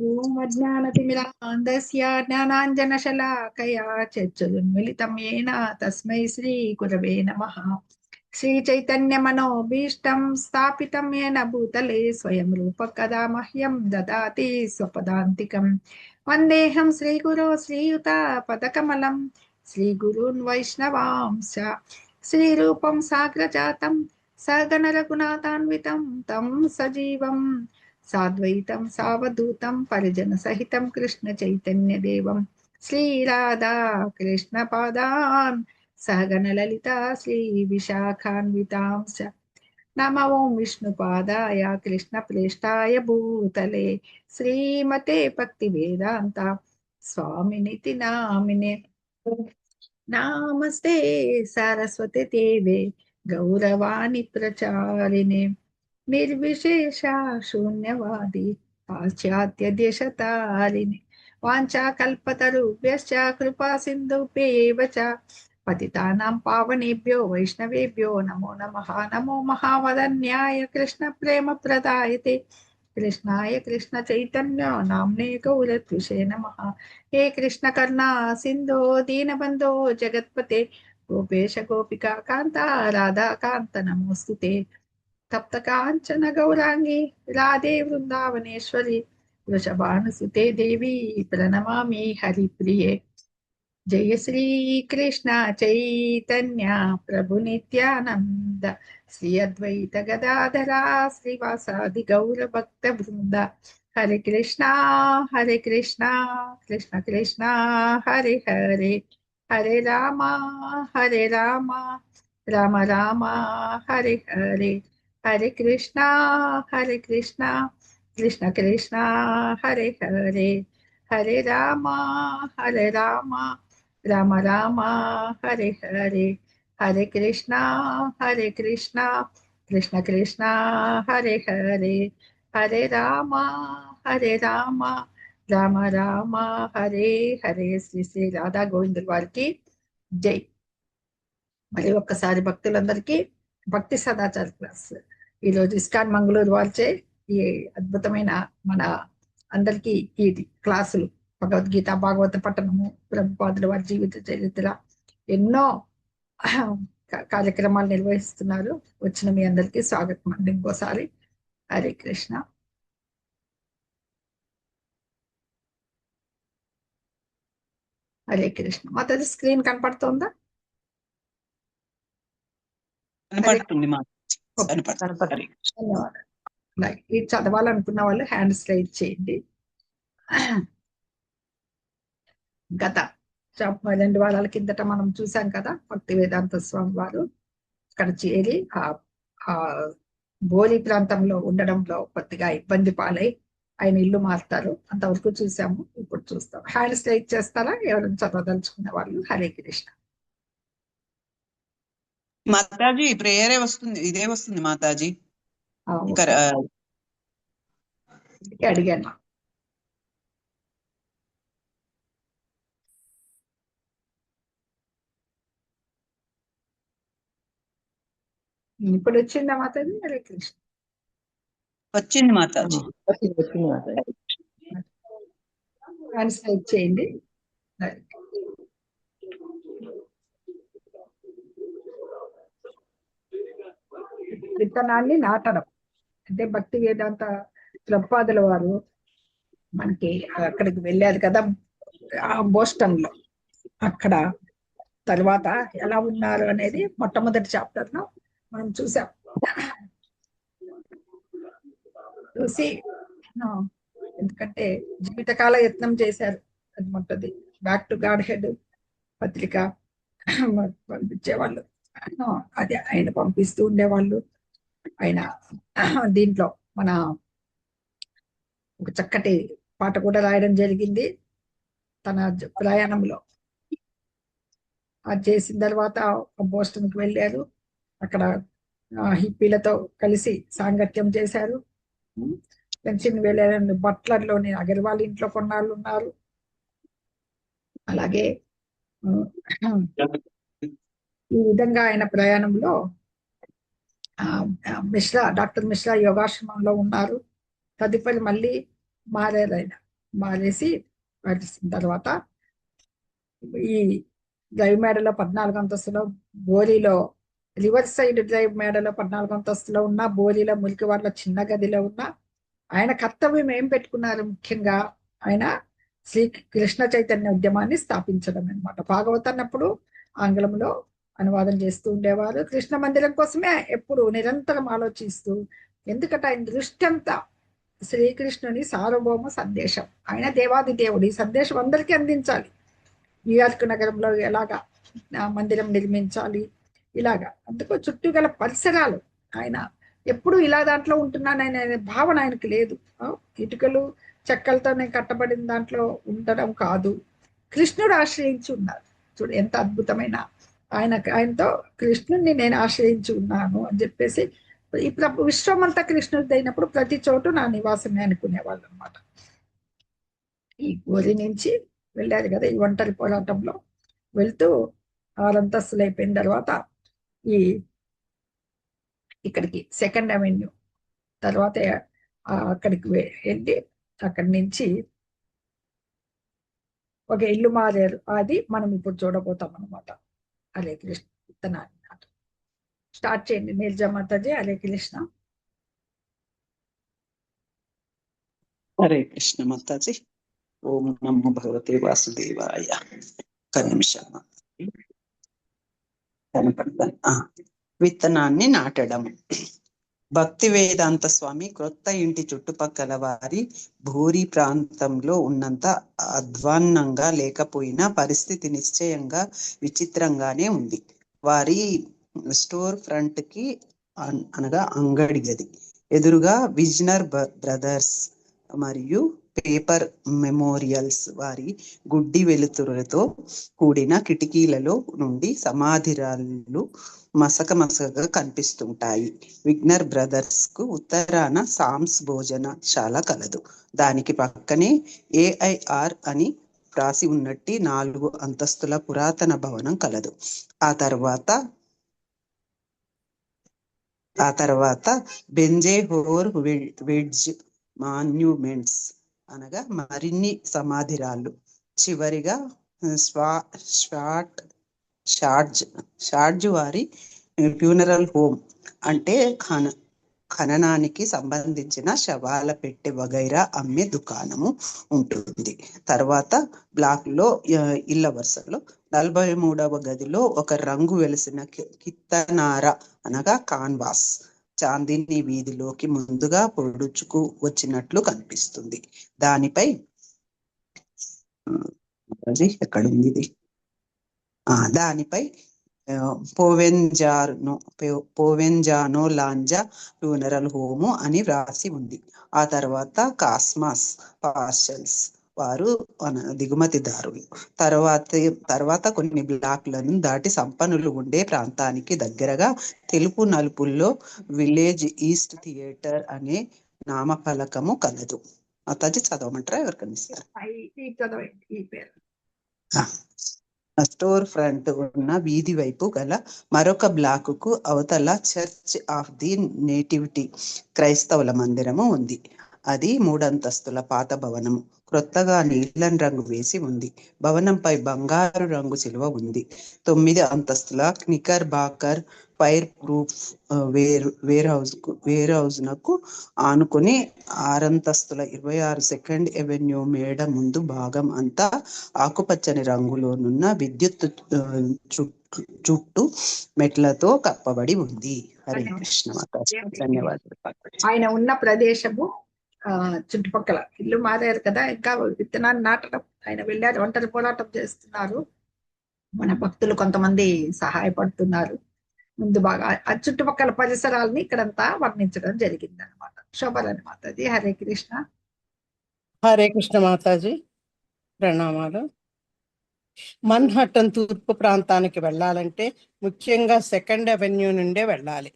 ఓం అజ్ఞానతిమిరాంధస్య జ్ఞానాంజనశలాకయా చక్షురున్మిళితం యేన తస్మై శ్రీ గురవే నమః. శ్రీచైతన్యమనోభీష్టం స్థాపితం యేన భూతలే స్వయం రూప కదా మహ్యం దదాతి స్వపదాంతికం. వందేహం శ్రీగురో శ్రీయుత పదకమలం శ్రీగురూన్ వైష్ణవాంశ శ్రీరూపం సాగ్రజాతం సగణ రఘునాథాన్వితం తం సజీవం సాద్వైతం సావధూతం పరిజన సహితం కృష్ణ చైతన్య దేవం శ్రీరాధా కృష్ణ పాదాన్ సహగణ లలిత శ్రీ విశాఖాన్వితాంశ. నమ ఓం విష్ణుపాదాయ కృష్ణ ప్రేష్టాయ భూతలే శ్రీమతే భక్తి వేదాంత స్వామినితి నామినే. నామస్తే సరస్వతి దేవే గౌరవాణి ప్రచారిణే నిర్విశేష శూన్యవాది పాశ్చాత్య దేశతారిణి. వాంఛాకల్పతరుభ్యశ్చ కృపా సింధుభ్యేవ చ పతితానాం పావనేభ్యో వైష్ణవేభ్యో నమో నమః. నమో మహావదన్యాయ కృష్ణ ప్రేమ ప్రదాయతే కృష్ణాయ కృష్ణ చైతన్య నామ్నే గౌరత్విషే నమః. హే కృష్ణ కర్ణా సింధో దీనబంధో జగత్పతే గోపేశ గోపికా కాంత రాధా కాంత నమోస్తుతే. తప్త కాంచన గౌరాంగి రాధే వృందావనేశ్వరి వృషభానుసుతే దేవి ప్రణమామి హరిప్రియే. జయ శ్రీ కృష్ణ చైతన్య ప్రభు నిత్యానంద శ్రీ అద్వైత గదాధర శ్రీవాసాది గౌర భక్త బృంద. హరే కృష్ణ కృష్ణ కృష్ణ హరే హరే హరే రామ రామ రామ రామ హరే హరే హరే కృష్ణ కృష్ణ కృష్ణ హరే హరే హరే రామ రామ రామ రామ హరే హరే హరే కృష్ణ కృష్ణ కృష్ణ హరే హరే హరే రామ రామ రామ రామ హరే హరే. శ్రీ శ్రీ రాధా గోవిందుల వారికి జై. మరి ఒక్కసారి భక్తులందరికీ భక్తి సదాచార క్లాస్ ఈరోజు ఇస్కాన్ మంగళూరు వారిచే ఈ అద్భుతమైన మన అందరికీ ఈ క్లాసులు భగవద్గీత భాగవత పఠనము ప్రభుపాదుల వారి జీవిత చరిత్ర ఎన్నో కార్యక్రమాలు నిర్వహిస్తున్నారు. వచ్చిన మీ అందరికీ స్వాగతం అండి ఇంకోసారి. హరే కృష్ణ. హరే కృష్ణ. మాతాజీ స్క్రీన్ కనపడుతోందా? ధన్యవాదాలు. ఇది చదవాలనుకున్న వాళ్ళు హ్యాండ్స్ రైజ్ చేయండి. గత 2 వారాల కిందట మనం చూసాం కదా, భక్తి వేదాంత స్వామి వారు అక్కడ చేరి ఆ బోరి ప్రాంతంలో ఉండడంలో కొద్దిగా ఇబ్బంది పాలై ఆయన ఇల్లు మారుతారు. అంతవరకు చూసాము. ఇప్పుడు చూస్తాం. హ్యాండ్స్ రైజ్ చేస్తారా ఎవరైనా చదవదలుచుకున్న వాళ్ళు? హరే కృష్ణ. మాతాజీ ప్రేయరే వస్తుంది, ఇదే వస్తుంది మాతాజీ. అడిగాను. ఇప్పుడు వచ్చిందా మాతాజీ? హరే కృష్ణ. వచ్చింది మాతాజీ. హ్యాండ్స్ రైజ్ చేయండి. విత్తనాన్ని నాటడం అంటే భక్తి వేదాంత ప్రభుపాదుల వారు మనకి అక్కడికి వెళ్ళారు కదా బోస్టన్ లో. అక్కడ తర్వాత ఎలా ఉన్నారు అనేది మొట్టమొదటి చాప్టర్ లో మనం చూసాం. చూసి ఎందుకంటే జీవితకాల యత్నం చేశారు. అది మొట్టది బ్యాక్ టు గాడ్ హెడ్ పత్రిక పంపించేవాళ్ళు. అది ఆయన పంపిస్తూ ఉండేవాళ్ళు. ఆయన దీంట్లో మన ఒక చక్కటి పాట కూడా రాయడం జరిగింది తన ప్రయాణంలో. అది చేసిన తర్వాత బోస్టన్కి వెళ్ళారు. అక్కడ హిప్పీలతో కలిసి సాంగత్యం చేశారు. పెన్సిల్వేనియా బట్లర్లోని అగర్వాల్ ఇంట్లో కొన్నాళ్ళు ఉన్నారు. అలాగే ఈ విధంగా ఆయన ప్రయాణంలో డాక్టర్ మిశ్రా యోగాశ్రమంలో ఉన్నారు. తదుపరి మళ్ళీ మారారు ఆయన మారేసి వాటిసిన తర్వాత ఈ డ్రైవ్ మేడలో 14 అంతస్తులో, బోలీలో రివర్స్ సైడ్ డ్రైవ్ మేడలో 14 అంతస్తులో ఉన్న, బోలీలో మురికి వాళ్ళ చిన్న గదిలో ఉన్న ఆయన కర్తవ్యం ఏం పెట్టుకున్నారు? ముఖ్యంగా ఆయన శ్రీ కృష్ణ చైతన్య ఉద్యమాన్ని స్థాపించడం అనమాట. భాగవతాన్ని అప్పుడు ఆంగ్లంలో అనువాదం చేస్తూ ఉండేవారు. కృష్ణ మందిరం కోసమే ఎప్పుడు నిరంతరం ఆలోచిస్తూ, ఎందుకంటే ఆయన దృష్టి అంతా శ్రీకృష్ణుని సార్వభౌమ సందేశం. ఆయన దేవాది దేవుడు, ఈ సందేశం అందరికీ అందించాలి. న్యూయార్క్ నగరంలో ఎలాగా మందిరం నిర్మించాలి, ఇలాగా. అందుకు చుట్టూ గల పరిసరాలు ఆయన ఎప్పుడు ఇలా దాంట్లో ఉంటున్నాననే భావన ఆయనకి లేదు. ఇటుకలు చెక్కలతోనే కట్టబడిన దాంట్లో ఉండడం కాదు, కృష్ణుడు ఆశ్రయించి ఉన్నారు. చూడు ఎంత అద్భుతమైన ఆయనతో కృష్ణుడిని నేను ఆశ్రయించి ఉన్నాను అని చెప్పేసి, ఇప్పుడు విశ్వం అంతా కృష్ణుడిది అయినప్పుడు ప్రతి చోటు నా నివాసమే అనుకునేవాళ్ళు అనమాట. ఈ గోరి నుంచి వెళ్ళారు కదా ఈ ఒంటరి పోరాటంలో వెళ్తూ 6 అంతస్తులు అయిపోయిన తర్వాత ఇక్కడికి 2nd అవెన్యూ తర్వాత అక్కడికి వెళ్ళి అక్కడి నుంచి ఒక ఇల్లు మారారు. అది మనం ఇప్పుడు చూడబోతాం అనమాట. హరే కృష్ణ విత్తనాన్ని స్టార్ట్ చేయండి నీరజ మాతాజీ. హరే కృష్ణ. హరే కృష్ణ మాతాజీ. ఓం నమో భగవతే వాసుదేవాయ. ఒక్క నిమిషం. విత్తనాన్ని నాటడం. భక్తి వేదాంత స్వామి క్రొత్త ఇంటి చుట్టుపక్కల వారి భూరి ప్రాంతంలో ఉన్నంత అధ్వాన్నంగా లేకపోయినా పరిస్థితి నిశ్చయంగా విచిత్రంగానే ఉంది. వారి స్టోర్ ఫ్రంట్ కి అనగా అంగడి గది ఎదురుగా విజ్నర్ బ్రదర్స్ మరియు పేపర్ మెమోరియల్స్ వారి గుడ్డి వెలుతురులతో కూడిన కిటికీలలో నుండి సమాధిరాలు మసక మసకగా కనిపిస్తుంటాయి. విగ్నర్ బ్రదర్స్ కు ఉత్తరాన సామ్స్ భోజనశాల కలదు. దానికి పక్కనే AIR అని రాసి ఉన్నట్టి 4 అంతస్తుల పురాతన భవనం కలదు. ఆ తర్వాత బెంజేహోర్ వెడ్జ్ మాన్యుమెంట్స్ అనగా మరిన్ని సమాధిరాళ్ళు. చివరిగా షార్జ్ వారి ఫ్యూనరల్ హోమ్ అంటే ఖననానికి సంబంధించిన శవాల పెట్టె వగైరా అమ్మే దుకాణము ఉంటుంది. తర్వాత బ్లాక్ లో ఇళ్ల వరుసలో 43వ గదిలో ఒక రంగు వెలిసిన కిత్తనార అనగా కాన్వాస్ చాందిని వీధిలోకి ముందుగా పొడుచుకు వచ్చినట్లు కనిపిస్తుంది. దానిపై ఎక్కడుంది ఇది? దానిపై పోవెంజానో లాంజా ఫ్యూనరల్ హోము అని వ్రాసి ఉంది. ఆ తర్వాత కాస్మాస్ పార్సల్స్ వారు దిగుమతిదారులు. తర్వాత కొన్ని బ్లాక్లను దాటి సంపన్నులు ఉండే ప్రాంతానికి దగ్గరగా తెలుపు నలుపుల్లో విలేజ్ ఈస్ట్ థియేటర్ అనే నామఫలకము కలదు. అతాజీ చదవమంటారా? ఎవరికైనా ఇస్తారు? స్టోర్ ఫ్రంట్ ఉన్న వీధి వైపు గల మరొక బ్లాకుకు అవతల చర్చ్ ఆఫ్ ది నేటివిటీ క్రైస్తవుల మందిరము ఉంది. అది 3 అంతస్తుల పాత భవనము. క్రొత్తగా నీలం రంగు వేసి ఉంది. భవనంపై బంగారు రంగు సిలువ ఉంది. 9 అంతస్తుల నికర్ బాకర్ ఫైర్ ప్రూఫ్ వేర్ హౌస్ నకు ఆనుకుని 6 అంతస్తుల 26 2nd అవెన్యూ మేడ ముందు భాగం అంతా ఆకుపచ్చని రంగులోనున్న విద్యుత్ చుట్టూ మెట్లతో కప్పబడి ఉంది. హరే కృష్ణ మాతాజీ. ధన్యవాదాలు. ఆయన ఉన్న ప్రదేశము చుట్టుపక్కల ఇల్లు మారారు కదా, ఇంకా విత్తనాన్ని నాటడం. ఆయన వెళ్ళారు, ఒంటరి పోరాటం చేస్తున్నారు. మన భక్తులు కొంతమంది సహాయపడుతున్నారు. ముందు బాగా ఆ చుట్టుపక్కల పరిసరాలని ఇక్కడంతా వర్ణించడం జరిగింది అనమాట. శోభలని మాతాజీ. హరే కృష్ణ. హరే కృష్ణ మాతాజీ. ప్రణామాలు. మన్హట్టన్ తూర్పు ప్రాంతానికి వెళ్ళాలంటే ముఖ్యంగా 2nd అవెన్యూ నుండే వెళ్ళాలి.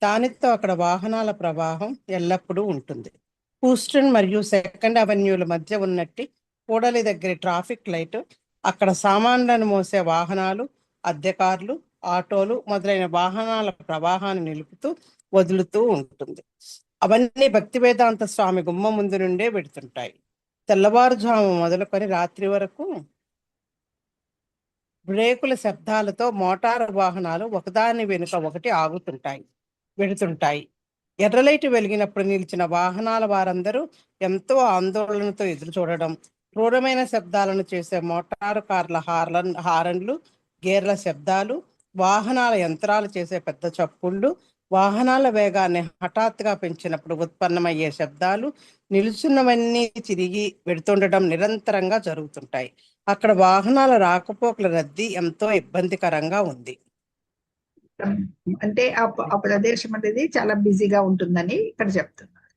దానితో అక్కడ వాహనాల ప్రవాహం ఎల్లప్పుడూ ఉంటుంది. హూస్టన్ మరియు 2nd అవెన్యూల మధ్య ఉన్నట్టి కూడలి దగ్గర ట్రాఫిక్ లైట్ అక్కడ సామాన్లను మోసే వాహనాలు, అద్దె కార్లు, ఆటోలు మొదలైన వాహనాల ప్రవాహాన్ని నిలుపుతూ వదులుతూ ఉంటుంది. అవన్నీ భక్తి వేదాంత స్వామి గుమ్మ ముందు నుండే పెడుతుంటాయి. తెల్లవారుజాము మొదలుకొని రాత్రి వరకు బ్రేకుల శబ్దాలతో మోటారు వాహనాలు ఒకదాని వెనుక ఒకటి వెడుతుంటాయి. ఎర్రలైట్ వెలిగినప్పుడు నిలిచిన వాహనాల వారందరూ ఎంతో ఆందోళనతో ఎదురు చూడడం, క్రూరమైన శబ్దాలను చేసే మోటారు కార్ల హారన్లు, గేర్ల శబ్దాలు, వాహనాల యంత్రాలు చేసే పెద్ద చప్పుళ్ళు, వాహనాల వేగాన్ని హఠాత్తుగా పెంచినప్పుడు ఉత్పన్నమయ్యే శబ్దాలు, నిలుచున్నవన్నీ తిరిగి వెడుతుండడం నిరంతరంగా జరుగుతుంటాయి. అక్కడ వాహనాల రాకపోకల రద్దీ ఎంతో ఇబ్బందికరంగా ఉంది. అంటే ఆ ప్రదేశం అనేది చాలా బిజీగా ఉంటుందని ఇక్కడ చెప్తున్నారు.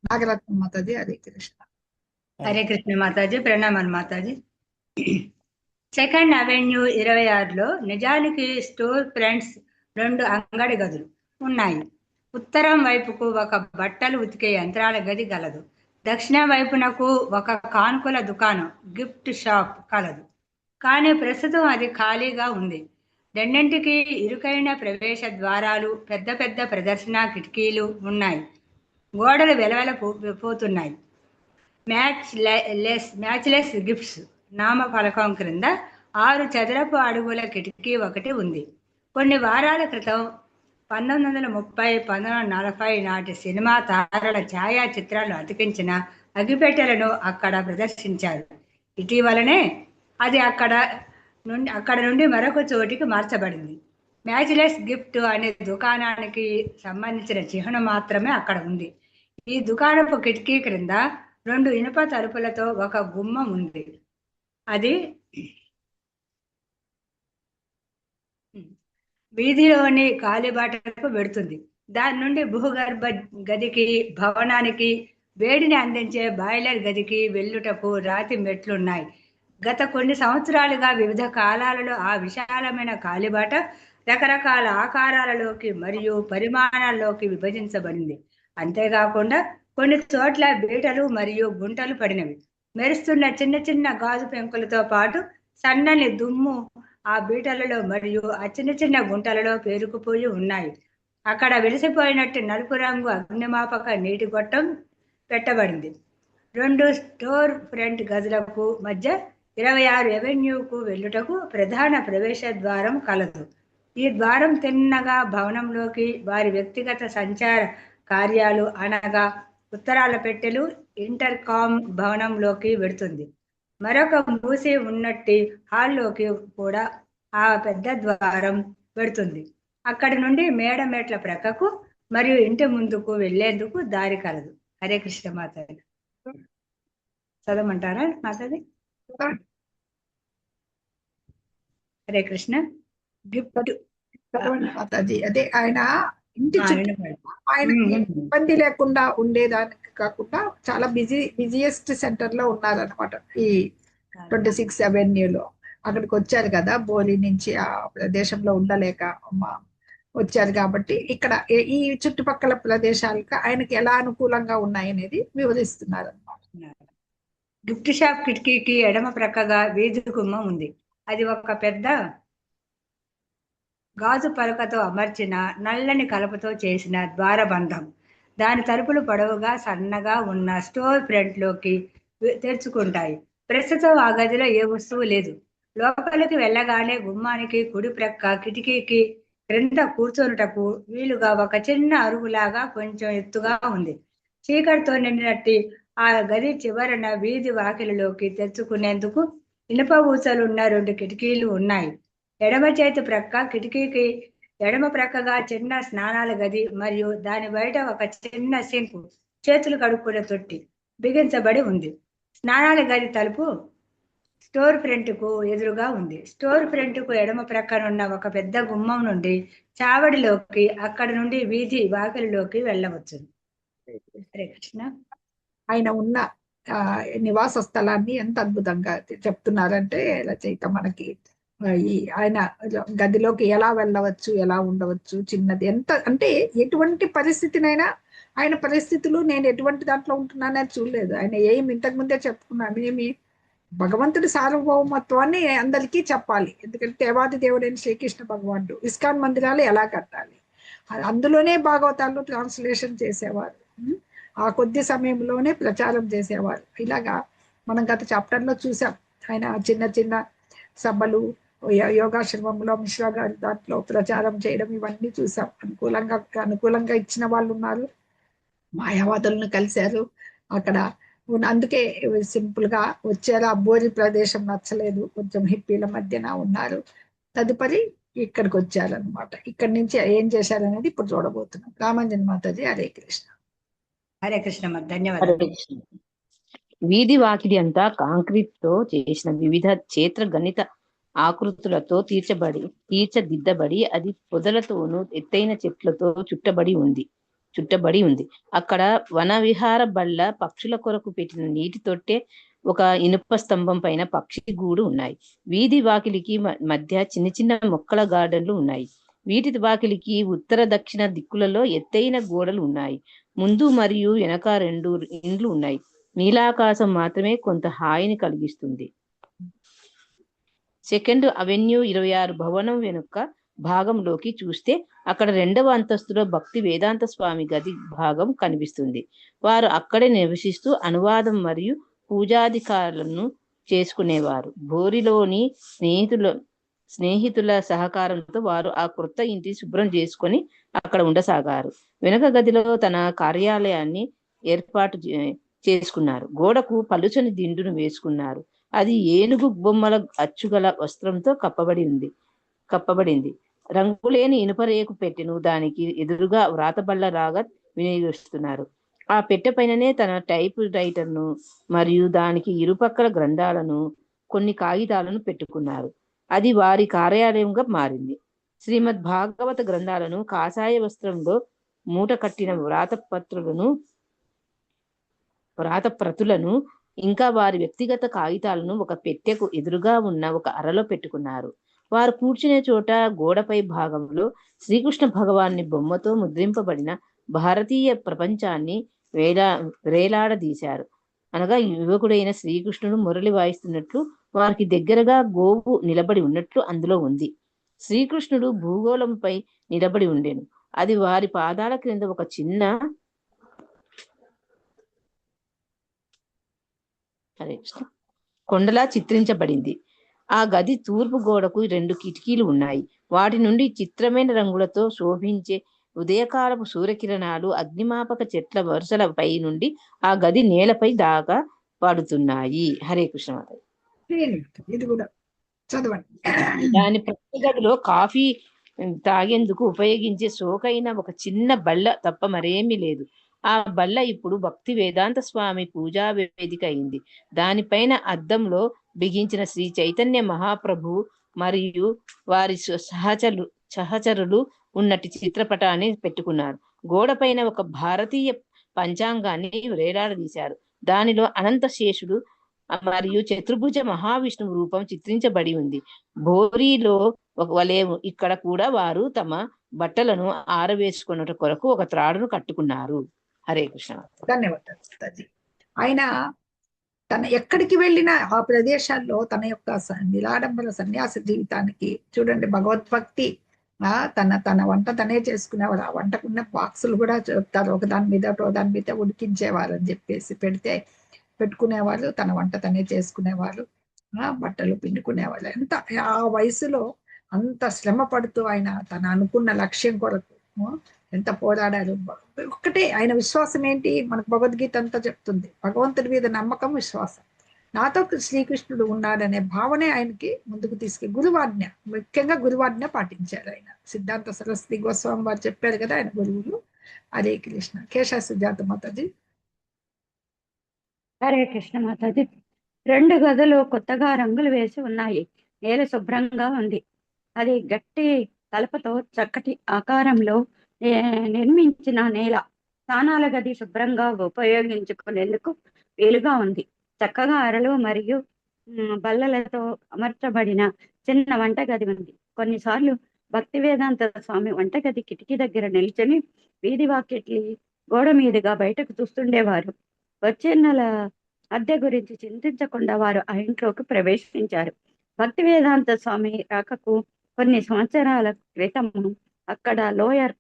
నాగరత్న మాతాజీ, హరే కృష్ణ. హరే కృష్ణ మాతాజీ, ప్రణామాలు మాతాజీ. సెకండ్ అవెన్యూ 26లో నిజానికి స్టోర్ ఫ్రంట్స్ 2 అంగడి గదులు ఉన్నాయి. ఉత్తరం వైపుకు ఒక బట్టలు ఉతికే యంత్రాల గది గలదు. దక్షిణ వైపునకు ఒక కానుకల దుకాణం, గిఫ్ట్ షాప్ కలదు. కానీ ప్రస్తుతం అది ఖాళీగా ఉంది. రెండింటికి ఇరుకైన ప్రవేశ ద్వారాలు, పెద్ద పెద్ద ప్రదర్శన కిటికీలు ఉన్నాయి. గోడలు వెలవెలపోతున్నాయి. మ్యాచ్లెస్ గిఫ్ట్స్ నామఫలకం క్రింద 6 చదరపు అడుగుల కిటికీ ఒకటి ఉంది. కొన్ని వారాల క్రితం 1930, 1940 నాటి సినిమా తారల ఛాయాచిత్రాలు అతికించిన అగ్గిపెట్టెలను అక్కడ ప్రదర్శించారు. ఇటీవలనే అది అక్కడ నుండి మరొక చోటికి మార్చబడింది. మ్యాచ్లెస్ గిఫ్ట్ అనే దుకాణానికి సంబంధించిన చిహ్నం మాత్రమే అక్కడ ఉంది. ఈ దుకాణపు కిటికీ క్రింద 2 ఇనుప తలుపులతో ఒక గుమ్మం ఉంది. అది వీధిలోని కాలిబాటకు వెడుతుంది. దాని నుండి భూగర్భ గదికి, భవనానికి, వేడిని అందించే బాయిలర్ గదికి వెళ్ళుటకు రాతి మెట్లున్నాయి. గత కొన్ని సంవత్సరాలుగా వివిధ కాలాలలో ఆ విశాలమైన కాలిబాట రకరకాల ఆకారాలలోకి మరియు పరిమాణాల్లోకి విభజించబడింది. అంతేకాకుండా కొన్ని చోట్ల బీటలు మరియు గుంటలు పడినవి. మెరుస్తున్న చిన్న చిన్న గాజు పెంకులతో పాటు సన్నని దుమ్ము ఆ బీటలలో మరియు ఆ చిన్న చిన్న గుంటలలో పేరుకుపోయి ఉన్నాయి. అక్కడ వెలిసిపోయినట్టు నలుపు రంగు అగ్నిమాపక నీటి గొట్టం పెట్టబడింది. 2 స్టోర్ ఫ్రంట్ గదులకు మధ్య 26 ఎవెన్యూకు వెళ్ళుటకు ప్రధాన ప్రవేశ ద్వారం కలదు. ఈ ద్వారం తిన్నగా భవనంలోకి, వారి వ్యక్తిగత సంచార కార్యాలు అనగా ఉత్తరాల పెట్టెలు, ఇంటర్కామ్ భవనంలోకి వెడుతుంది. మరొక మూసి ఉన్నట్టి హాల్లోకి కూడా ఆ పెద్ద ద్వారం వెడుతుంది. అక్కడి నుండి మేడమెట్ల ప్రక్కకు మరియు ఇంటి ముందుకు వెళ్లేందుకు దారి కలదు. హరే కృష్ణ మాతాజీ. చదవమంటారా మాతాజీ? హరే కృష్ణ. గిఫ్ట్ మాతాజీ, అదే ఆయన ఇంటి ఆయనకి ఇబ్బంది లేకుండా ఉండేదానికి కాకుండా చాలా బిజియెస్ట్ సెంటర్ లో ఉన్నారనమాట ఈ 26 అవెన్యూలో. అక్కడికి వచ్చారు కదా, బోలి నుంచి ఆ ప్రదేశంలో ఉండలేక వచ్చారు కాబట్టి ఇక్కడ ఈ చుట్టుపక్కల ప్రదేశాలకు ఆయనకి ఎలా అనుకూలంగా ఉన్నాయనేది వివరిస్తున్నారు అనమాట. గిఫ్ట్ షాప్ కిటికీకి ఎడమ ప్రక్కగా వీధి గుమ్మం ఉంది. అది ఒక పెద్ద గాజు పలకతో అమర్చిన నల్లని కలపతో చేసిన ద్వారబంధం. దాని తలుపులు పొడవుగా సన్నగా ఉన్న స్టోర్ ఫ్రంట్ లోకి తెరుచుకుంటాయి. ప్రస్తుతం ఆ గదిలో ఏ వస్తువు లేదు. లోపలికి వెళ్ళగానే గుమ్మానికి కుడి ప్రక్క కిటికీకి క్రింద కూర్చొనుటకు వీలుగా ఒక చిన్న అరుగులాగా కొంచెం ఎత్తుగా ఉంది. చీకటితో నిండినట్టి ఆ గది చివరన వీధి వాకిలిలోకి తెరుచుకునేందుకు ఇనుప ఊసలున్న 2 కిటికీలు ఉన్నాయి. ఎడమ చేతి ప్రక్క కిటికీకి ఎడమ ప్రక్కగా చిన్న స్నానాల గది మరియు దాని బయట ఒక చిన్న సింకు, చేతులు కడుక్కునే తొట్టి బిగించబడి ఉంది. స్నానాల గది తలుపు స్టోర్ ఫ్రంట్ కు ఎదురుగా ఉంది. స్టోర్ ఫ్రంట్ కు ఎడమ ప్రక్కనున్న ఒక పెద్ద గుమ్మం నుండి చావడిలోకి, అక్కడి నుండి వీధి వాకిలిలోకి వెళ్ళవచ్చు. హరే కృష్ణ. ఆయన ఉన్న నివాస స్థలాన్ని ఎంత అద్భుతంగా చెప్తున్నారంటే రచయిత మనకి. ఈ ఆయన గదిలోకి ఎలా వెళ్ళవచ్చు, ఎలా ఉండవచ్చు, చిన్నది ఎంత అంటే ఎటువంటి పరిస్థితినైనా ఆయన పరిస్థితులు నేను ఎటువంటి దాంట్లో ఉంటున్నానని చూడలేదు. ఆయన ఇంతకు ముందే చెప్పుకున్నాను, ఏమి భగవంతుడి సార్వభౌమత్వాన్ని అందరికీ చెప్పాలి. ఎందుకంటే దేవాది దేవుడైన శ్రీకృష్ణ భగవానుడు ఇస్కాన్ మందిరాలు ఎలా కట్టాలి, అందులోనే భాగవతాలు ట్రాన్స్లేషన్ చేసేవారు, ఆ కొద్ది సమయంలోనే ప్రచారం చేసేవారు. ఇలాగా మనం గత చాప్టర్ లో చూసాం. ఆయన చిన్న చిన్న సభలు, యోగాశ్రమంలో మిశ్రా గారి దాంట్లో ప్రచారం చేయడం ఇవన్నీ చూసాం. అనుకూలంగా ఇచ్చిన వాళ్ళు ఉన్నారు, మాయావాదులను కలిశారు అక్కడ. అందుకే సింపుల్ గా వచ్చారు. ఆ బోరి ప్రదేశం నచ్చలేదు, కొంచెం హిప్పీల మధ్యన ఉన్నారు. తదుపరి ఇక్కడికి వచ్చారనమాట. ఇక్కడి నుంచి ఏం చేశారనేది ఇప్పుడు చూడబోతున్నాం. రామాంజన్ మాతాజీ, హరే కృష్ణ. హరే కృష్ణ హరే ధన్యవాదాలు. కృష్ణ. వీధి వాకిలి అంతా కాంక్రీట్ తో చేసిన వివిధ క్షేత్ర గణిత ఆకృతులతో తీర్చదిద్దబడి అది పొదలతోనూ ఎత్తైన చెట్లతో చుట్టబడి ఉంది. అక్కడ వన విహార బళ్ళ, పక్షుల కొరకు పెట్టిన నీటి తొట్టె, ఒక ఇనుప స్తంభం పైన పక్షి గూడు ఉన్నాయి. వీధి వాకిలికి మధ్య చిన్న చిన్న మొక్కల గార్డెన్లు ఉన్నాయి. వీటి వాకిలికి ఉత్తర దక్షిణ దిక్కులలో ఎత్తైన గోడలు ఉన్నాయి. ముందు మరియు వెనక 2 ఇండ్లు ఉన్నాయి. నీలాకాశం మాత్రమే కొంత హాయిని కలిగిస్తుంది. సెకండ్ అవెన్యూ 26 భవనం వెనుక భాగంలోకి చూస్తే అక్కడ 2వ అంతస్తులో భక్తి వేదాంత స్వామి గది భాగం కనిపిస్తుంది. వారు అక్కడే నివసిస్తూ అనువాదం మరియు పూజాధికారులను చేసుకునేవారు. బోరిలోని స్నేహితుల సహకారంతో వారు ఆ కొత్త ఇంటిని శుభ్రం చేసుకొని అక్కడ ఉండసాగారు. వెనుక గదిలో తన కార్యాలయాన్ని ఏర్పాటు చేసుకున్నారు. గోడకు పలుచని దిండును వేసుకున్నారు. అది ఏనుగు బొమ్మల అచ్చుగల వస్త్రంతో కప్పబడింది. రంగులేని ఇనుపరేకు పెట్టెను దానికి ఎదురుగా వ్రాతబల్ల రాగా వినియోగిస్తున్నారు. ఆ పెట్టె పైననే తన టైప్ రైటర్ను మరియు దానికి ఇరుపక్కల గ్రంథాలను, కొన్ని కాగితాలను పెట్టుకున్నారు. అది వారి కార్యాలయంగా మారింది. శ్రీమద్ భాగవత గ్రంథాలను, కాషాయ వస్త్రంలో మూట కట్టిన వ్రాత ప్రతులను, ఇంకా వారి వ్యక్తిగత కాగితాలను ఒక పెట్టెకు ఎదురుగా ఉన్న ఒక అరలో పెట్టుకున్నారు. వారు కూర్చునే చోట గోడపై భాగంలో శ్రీకృష్ణ భగవాన్ని బొమ్మతో ముద్రింపబడిన భారతీయ ప్రపంచాన్ని వేలాడదీశారు. అనగా యువకుడైన శ్రీకృష్ణుడు మురళి వాయిస్తున్నట్లు, వారికి దగ్గరగా గోవు నిలబడి ఉన్నట్లు అందులో ఉంది. శ్రీకృష్ణుడు భూగోళంపై నిలబడి ఉండెను. అది వారి పాదాల క్రింద ఒక చిన్న కొండలా చిత్రించబడింది. ఆ గది తూర్పు గోడకు 2 కిటికీలు ఉన్నాయి. వాటి నుండి చిత్రమైన రంగులతో శోభించే ఉదయకాలపు సూర్యకిరణాలు అగ్నిమాపక చెట్ల వరుసల పై నుండి ఆ గది నేలపై దాకా పడుతున్నాయి. హరే కృష్ణ. ఇది కూడా చదవండి. దాని ప్రతి గదిలో కాఫీ తాగేందుకు ఉపయోగించే సోకైన ఒక చిన్న బల్ల తప్ప మరేమీ లేదు. ఆ బల్ల ఇప్పుడు భక్తి వేదాంత స్వామి పూజా వేదిక అయింది. దానిపైన అద్దంలో బిగించిన శ్రీ చైతన్య మహాప్రభు మరియు వారి సహచరులు ఉన్నట్టు చిత్రపటాన్ని పెట్టుకున్నారు. గోడపైన ఒక భారతీయ పంచాంగాన్ని వేలాడదీశారు. దానిలో అనంత శేషుడు మరియు చతుర్భుజ మహావిష్ణువు రూపం చిత్రించబడి ఉంది. బోరీలో వలె ఇక్కడ కూడా వారు తమ బట్టలను ఆరవేసుకున్న కొరకు ఒక త్రాడును కట్టుకున్నారు. హరే కృష్ణ. ధన్యవాదాలు. ఆయన తన ఎక్కడికి వెళ్ళిన ఆ ప్రదేశాల్లో తన యొక్క నిరాడంబర సన్యాస జీవితానికి చూడండి, భగవద్భక్తి, తన వంట తనే చేసుకునేవారు. ఆ వంటకున్న బాక్సులు కూడా చెప్తారు, ఒకదాని మీద ఉడికించేవారు అని చెప్పేసి పెట్టుకునేవారు. తన వంట తనే చేసుకునేవారు, బట్టలు పిండుకునేవారు. ఎంత ఆ వయసులో అంత శ్రమ పడుతూ ఆయన తన అనుకున్న లక్ష్యం కొరకు ఎంత పోరాడారు. ఒక్కటే ఆయన విశ్వాసం ఏంటి, మనకు భగవద్గీత అంతా చెప్తుంది, భగవంతుడి మీద నమ్మకం, విశ్వాసం. నాతో శ్రీకృష్ణుడు ఉన్నాడనే భావనే ఆయనకి ముందుకు గురువాజ్ఞ, ముఖ్యంగా గురువాజ్ఞ పాటించారు ఆయన. సిద్ధాంత సరస్వతి గోస్వామి వారు చెప్పారు కదా ఆయన గురువులు. హరే కృష్ణ. కేశవ సుజాత మాతాజీ. హరే కృష్ణ మాతాజీ. 2 గదులు కొత్తగా రంగులు వేసి ఉన్నాయి. నేల శుభ్రంగా ఉంది. అది గట్టి కలపతో చక్కటి ఆకారంలో నిర్మించిన నేల. స్నానాల గది శుభ్రంగా ఉపయోగించుకునేందుకు వీలుగా ఉంది. చక్కగా అరలు మరియు బల్లలతో అమర్చబడిన చిన్న వంటగది ఉంది. కొన్నిసార్లు భక్తి వేదాంత స్వామి వంటగది కిటికీ దగ్గర నిల్చొని వీధి వాకిట్లి గోడ మీదుగా బయటకు చూస్తుండేవారు. వచ్చే నెల అద్దె గురించి చింతించకుండా వారు ఆ ఇంట్లోకి ప్రవేశించారు. భక్తి వేదాంత స్వామి రాకకు కొన్ని సంవత్సరాల క్రితము అక్కడ లోయర్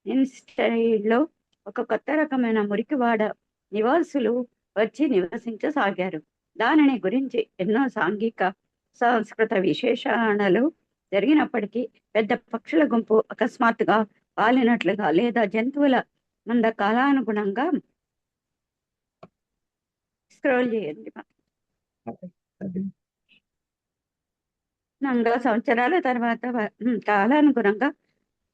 ఇన్స్టైడ్లో ఒక కొత్త రకమైన మురికివాడ నివాసులు వచ్చి నివసించసాగారు. దానిని గురించి ఎన్నో సాంఘిక సంస్కృత విశేషణలు జరిగినప్పటికీ పెద్ద పక్షుల గుంపు అకస్మాత్తుగా వాలినట్లుగా లేదా జంతువుల మంద కాలానుగుణంగా స్క్రోల్ చేయండి. సంవత్సరాల తర్వాత కాలానుగుణంగా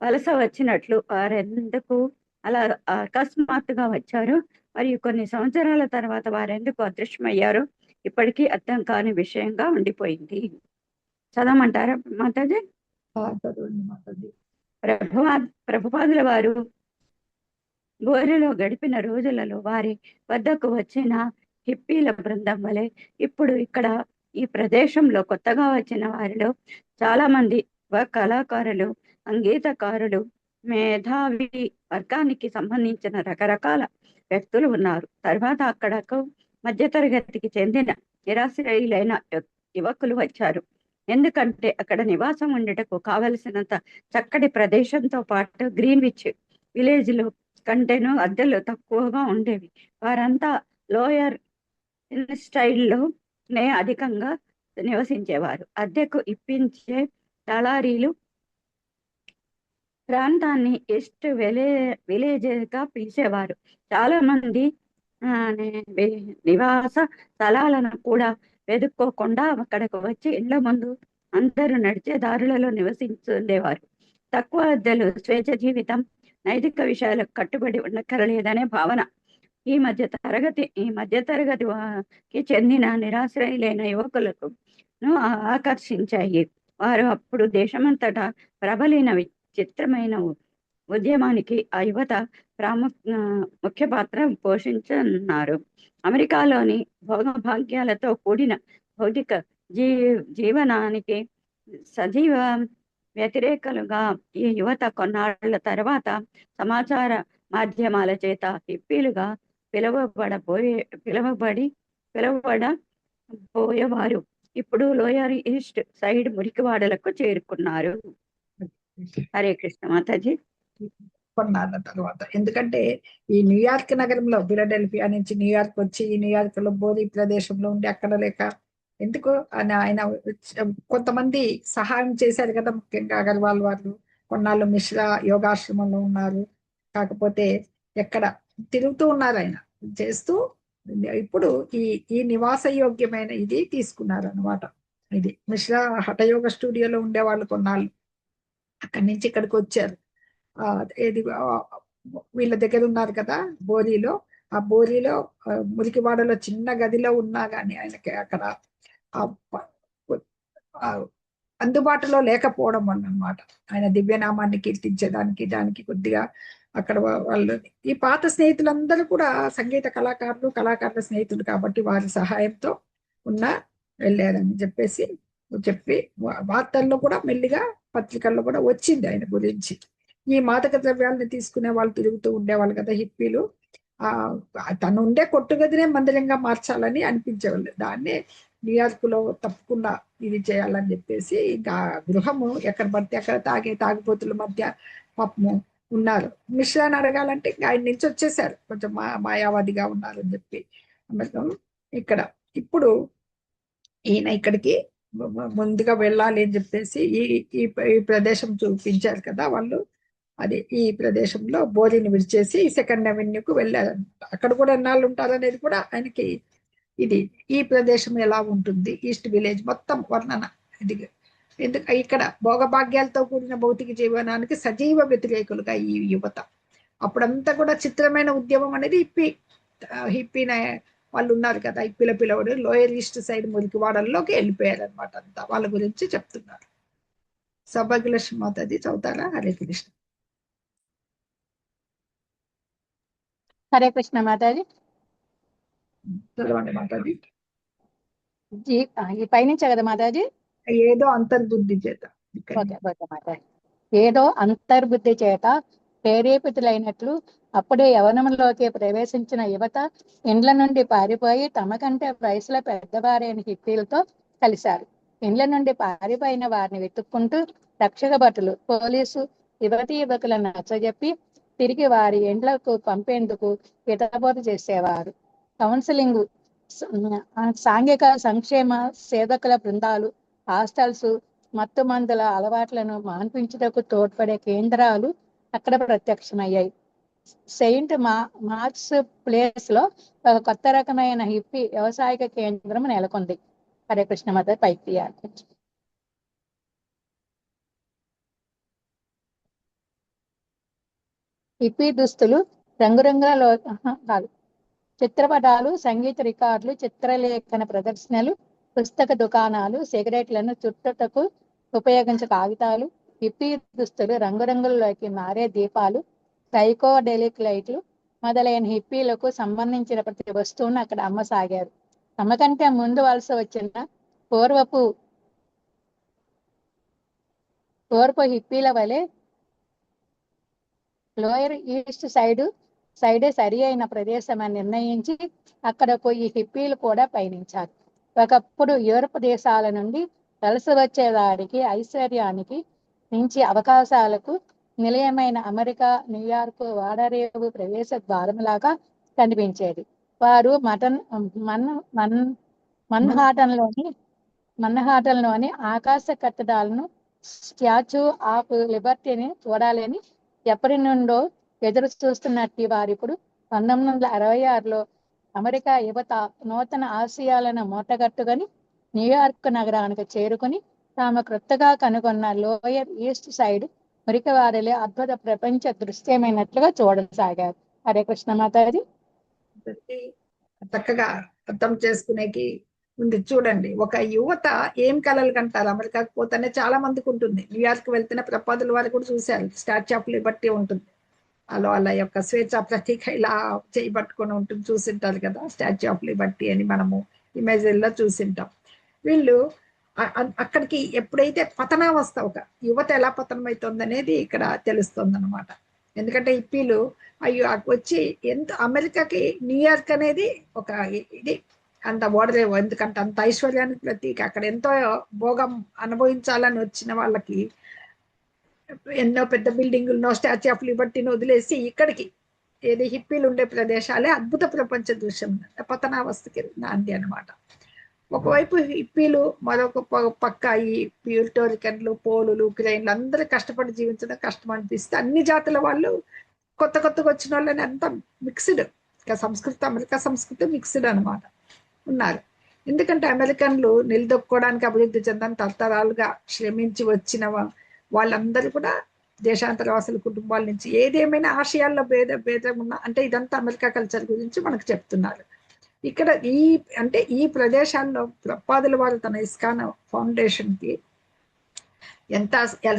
వలస వచ్చినట్లు వారెందుకు అలా అకస్మాత్తుగా వచ్చారు మరియు కొన్ని సంవత్సరాల తర్వాత వారెందుకు అదృశ్యమయ్యారు ఇప్పటికీ అర్థం కాని విషయంగా ఉండిపోయింది. చదవమంటారా మాతాజీ? ప్రభుపాదుల వారు బోరెలో గడిపిన రోజులలో వారి వద్దకు వచ్చిన హిప్పీల బృందం వలె ఇప్పుడు ఇక్కడ ఈ ప్రదేశంలో కొత్తగా వచ్చిన వారిలో చాలా మంది కళాకారులు, సంగీతకారులు, మేధావి వర్గానికి సంబంధించిన రకరకాల వ్యక్తులు ఉన్నారు. తర్వాత అక్కడకు మధ్యతరగతికి చెందిన నిరాశ్రయులైన యువకులు వచ్చారు. ఎందుకంటే అక్కడ నివాసం ఉండటకు కావలసినంత చక్కటి ప్రదేశంతో పాటు గ్రీన్విచ్ విలేజ్ లో కంటేను అద్దెలు తక్కువగా ఉండేవి. వారంతా లోయర్ స్టైల్లోనే అధికంగా నివసించేవారు. అద్దెకు ఇప్పించే దళారీలు ప్రాంతాన్ని ఈస్ట్ విలేజ్ గా పిలిచేవారు. చాలా మంది నివాస స్థలాలను కూడా వెతుక్కోకుండా అక్కడకు వచ్చి ఇళ్ల ముందు అందరూ నడిచే దారులలో నివసించుండేవారు. తక్కువ అద్దెలు, స్వేచ్ఛ జీవితం నైతిక విషయాలకు కట్టుబడి ఉండక్కరలేదనే భావన ఈ మధ్యతరగతికి చెందిన నిరాశ్రయులైన యువకులకు ఆకర్షించాయి. వారు అప్పుడు దేశమంతటా ప్రబలిన విచిత్రమైన ఉద్యమానికి ఆ యువత ముఖ్య పాత్ర పోషించనున్నారు. అమెరికాలోని భోగభాగ్యాలతో కూడిన భౌతిక జీవనానికి సజీవ వ్యతిరేకలుగా ఈ యువత కొన్నాళ్ల తర్వాత సమాచార మాధ్యమాల చేత హిప్పీలుగా పిలువబడబోయేవారు ఇప్పుడు లోయర్ ఈస్ట్ సైడ్ మురికివాడలకు చేరుకున్నారు. హరే కృష్ణ మాతాజీ. కొన్నాళ్ళ తర్వాత, ఎందుకంటే ఈ న్యూయార్క్ నగరంలో ఫిలడెల్ఫియా నుంచి న్యూయార్క్ వచ్చి న్యూయార్క్ లో బోధి ప్రదేశంలో ఉండి అక్కడ లేక ఎందుకు ఆయన కొంతమంది సహాయం చేశారు కదా, ముఖ్యంగా అగర్వాల్ వాళ్ళు కొన్నాళ్ళు మిశ్రా యోగాశ్రమంలో ఉన్నారు. కాకపోతే ఎక్కడ తిరుగుతూ ఉన్నారు ఆయన చేస్తూ. ఇప్పుడు ఈ నివాస యోగ్యమైన ఇది తీసుకున్నారు అన్నమాట. ఇది మిశ్రా హఠయోగ స్టూడియోలో ఉండేవాళ్ళు కొన్నాళ్ళు, అక్కడి నుంచి ఇక్కడికి వచ్చారు. ఏది వీళ్ళ దగ్గర ఉన్నారు కదా బోరీలో, ఆ బోరీలో మురికివాడలో చిన్న గదిలో ఉన్నా కానీ ఆయనకి అక్కడ అందుబాటులో లేకపోవడం వల్ల అన్నమాట. ఆయన దివ్యనామాన్ని కీర్తించేదానికి దానికి కొద్దిగా అక్కడ వాళ్ళు ఈ పాత స్నేహితులందరూ కూడా సంగీత కళాకారుల స్నేహితులు కాబట్టి వారి సహాయంతో వెళ్ళారని చెప్పి వార్తల్లో కూడా మెల్లిగా పత్రికల్లో కూడా వచ్చింది ఆయన గురించి. ఈ మాదక ద్రవ్యాలను తీసుకునే వాళ్ళు తిరుగుతూ ఉండేవాళ్ళు కదా హిప్పీలు. తను ఉండే కొట్టుగదినే మందిరంగా మార్చాలని అనిపించేవాళ్ళు. దాన్నే న్యూయార్క్ లో తప్పకుండా ఇది చేయాలని చెప్పేసి ఇంకా గృహము ఎక్కడ పడితే అక్కడ తాగిపోతుల మధ్య పాపము ఉన్నారు. మిశ్రాన్ని అడగాలంటే ఇంకా ఆయన నుంచి వచ్చేసారు, కొంచెం మాయావాదిగా ఉన్నారు అని చెప్పి. ఇక్కడ ఇప్పుడు ఈయన ఇక్కడికి ముందుగా వెళ్ళాలి అని చెప్పేసి ఈ ప్రదేశం చూపించారు కదా వాళ్ళు. అది ఈ ప్రదేశంలో బోరిని విడిచేసి సెకండ్ అవెన్యూకు వెళ్ళారనమాట. అక్కడ కూడా ఎన్నాళ్ళు ఉంటారనేది కూడా ఆయనకి ఇది ఈ ప్రదేశం ఎలా ఉంటుంది, ఈస్ట్ విలేజ్ మొత్తం వర్ణన. ఇది ఎందుకు ఇక్కడ భోగభాగ్యాలతో కూడిన భౌతిక జీవనానికి సజీవ వ్యతిరేకులుగా ఈ యువత. అప్పుడంతా కూడా చిత్రమైన ఉద్యమం అనేది హిప్పీ వాళ్ళు ఉన్నారు కదా, హిప్పీల పిలవడు లోయర్ ఈస్ట్ సైడ్ మురికివాడల్లోకి వెళ్ళిపోయారు అనమాట. అంతా వాళ్ళ గురించి చెప్తున్నారు. సౌభాగ్యలక్ష్మి మాతాజీ చదువుతారా? హరే కృష్ణ. హరే కృష్ణ మాతాజీ. చదవండి మాతాజీ. ఈ పైనుంచే కదా మాతాజీ? ఏదో అంతర్బుద్ధి చేత ఏదో అంతర్బుద్ధి చేత ప్రేరేపితులైనట్లు అప్పుడే యవనంలోకి ప్రవేశించిన యువత ఇండ్ల నుండి పారిపోయి తమకంటే వయసులో పెద్దవారైన హిప్పీలతో కలిశారు. ఇండ్ల నుండి పారిపోయిన వారిని వెతుక్కుంటూ రక్షక భటులు, పోలీసు యువకులను నచ్చజెప్పి తిరిగి వారి ఇండ్లకు పంపేందుకు హితబోధ చేసేవారు. కౌన్సిలింగ్ సాంఘిక సంక్షేమ సేవకుల బృందాలు, హాస్టల్స్, మత్తు మందుల అలవాట్లను మాన్పించుటకు తోడ్పడే కేంద్రాలు అక్కడ ప్రత్యక్షమయ్యాయి. సెయింట్ మార్క్స్ ప్లేస్ లో ఒక కొత్త రకమైన హిప్పీ వ్యవసాయక కేంద్రం నెలకొంది. హరే కృష్ణ మత పైకి తీయాలి. హిప్పీ దుస్తులు, రంగురంగుల కాదు, చిత్రపటాలు, సంగీత రికార్డులు, చిత్రలేఖన ప్రదర్శనలు, పుస్తక దుకాణాలు, సిగరెట్లను చుట్టుటకు ఉపయోగించే కాగితాలు, హిప్పీ దుస్తులు, రంగురంగులలోకి మారే దీపాలు, సైకోడెలిక్ లైట్లు మొదలైన హిప్పీలకు సంబంధించిన ప్రతి వస్తువును అక్కడ అమ్మసాగారు. తమకంటే ముందు వలస వచ్చిన పూర్వపు హిప్పీల వలె లోయర్ ఈస్ట్ సైడే సరి అయిన ప్రదేశం అని నిర్ణయించి అక్కడకు ఈ హిప్పీలు కూడా పయనించారు. ఒకప్పుడు యూరప్ దేశాల నుండి వలస వచ్చేవారికి ఐశ్వర్యానికి మించి అవకాశాలకు నిలయమైన అమెరికా, న్యూయార్క్ వాడరేవు ప్రవేశ ద్వారంలాగా కనిపించేది. వారు మన్హాటన్లోని ఆకాశ కట్టడాలను, స్టాచ్యూ ఆఫ్ లిబర్టీని చూడాలని ఎప్పటి నుండో ఎదురు చూస్తున్నట్టు వారు ఇప్పుడు 1966లో అమెరికా యువత నూతన ఆశయాలను మూటగట్టుకొని న్యూయార్క్ నగరానికి చేరుకుని తాము క్రొత్తగా కనుగొన్న లోయర్ ఈస్ట్ సైడ్ మురికి వారిలో అద్భుత ప్రపంచ దృశ్యమైనట్లుగా చూడసాగారు. హరే కృష్ణ మాతాజీ. చక్కగా అర్థం చేసుకునేకి ఉంది. చూడండి, ఒక యువత ఏం కలలు కంటారు. అమెరికాకు పోతేనే చాలా మందికి ఉంటుంది. న్యూయార్క్ వెళ్తేనే ప్రపాదుల వారు కూడా చూశారు, స్టాచ్యూ ఆఫ్ లిబర్టీ ఉంటుంది. వాళ్ళ యొక్క స్వేచ్ఛ ప్రతీక ఇలా చేయబట్టుకొని ఉంటుంది, చూసింటారు కదా, స్టాచ్యూ ఆఫ్ లిబర్టీ అని మనము ఇమేజ్లో చూసింటాం. వీళ్ళు అక్కడికి ఎప్పుడైతే పతనావస్థ, ఒక యువత ఎలా పతనం అవుతుంది అనేది ఇక్కడ తెలుస్తుంది అనమాట. ఎందుకంటే హిప్పీలు అయ్యో వచ్చి ఎంత అమెరికాకి న్యూయార్క్ అనేది ఒక ఇది అంత ఓడలేవు, ఎందుకంటే అంత ఐశ్వర్యానికి ప్రతీక. అక్కడ ఎంతో భోగం అనుభవించాలని వచ్చిన వాళ్ళకి ఎన్నో పెద్ద బిల్డింగులను, స్టాచ్యూ ఆఫ్ లిబర్టీని వదిలేసి ఇక్కడికి ఏది హిప్పీలు ఉండే ప్రదేశాలే అద్భుత ప్రపంచ దృశ్యం, పతనావస్థకి నాంది అనమాట. ఒకవైపు హిప్పీలు, మరొక పక్క ఈ ప్యూరిటోరికన్లు, పోలులు, ఉక్రెయిన్లు అందరూ కష్టపడి జీవించడం కష్టం అనిపిస్తే అన్ని జాతుల వాళ్ళు కొత్తగా వచ్చిన వాళ్ళని అంతా మిక్స్డ్, సంస్కృతి అమెరికా సంస్కృతి మిక్స్డ్ అనమాట ఉన్నారు. ఎందుకంటే అమెరికన్లు నిలదొక్కుకోవడానికి అభివృద్ధి చెందని తరతరాలుగా శ్రమించి వచ్చిన వాళ్ళందరూ కూడా దేశాంతర వాసుల కుటుంబాల నుంచి ఏదేమైనా ఆశయాల్లో భేదం ఉన్నా, అంటే ఇదంతా అమెరికా కల్చర్ గురించి మనకు చెప్తున్నారు. ఇక్కడ ఈ ప్రదేశాల్లో ప్రపాదుల వారు తన ఇస్కాన్ ఫౌండేషన్ కి ఎంత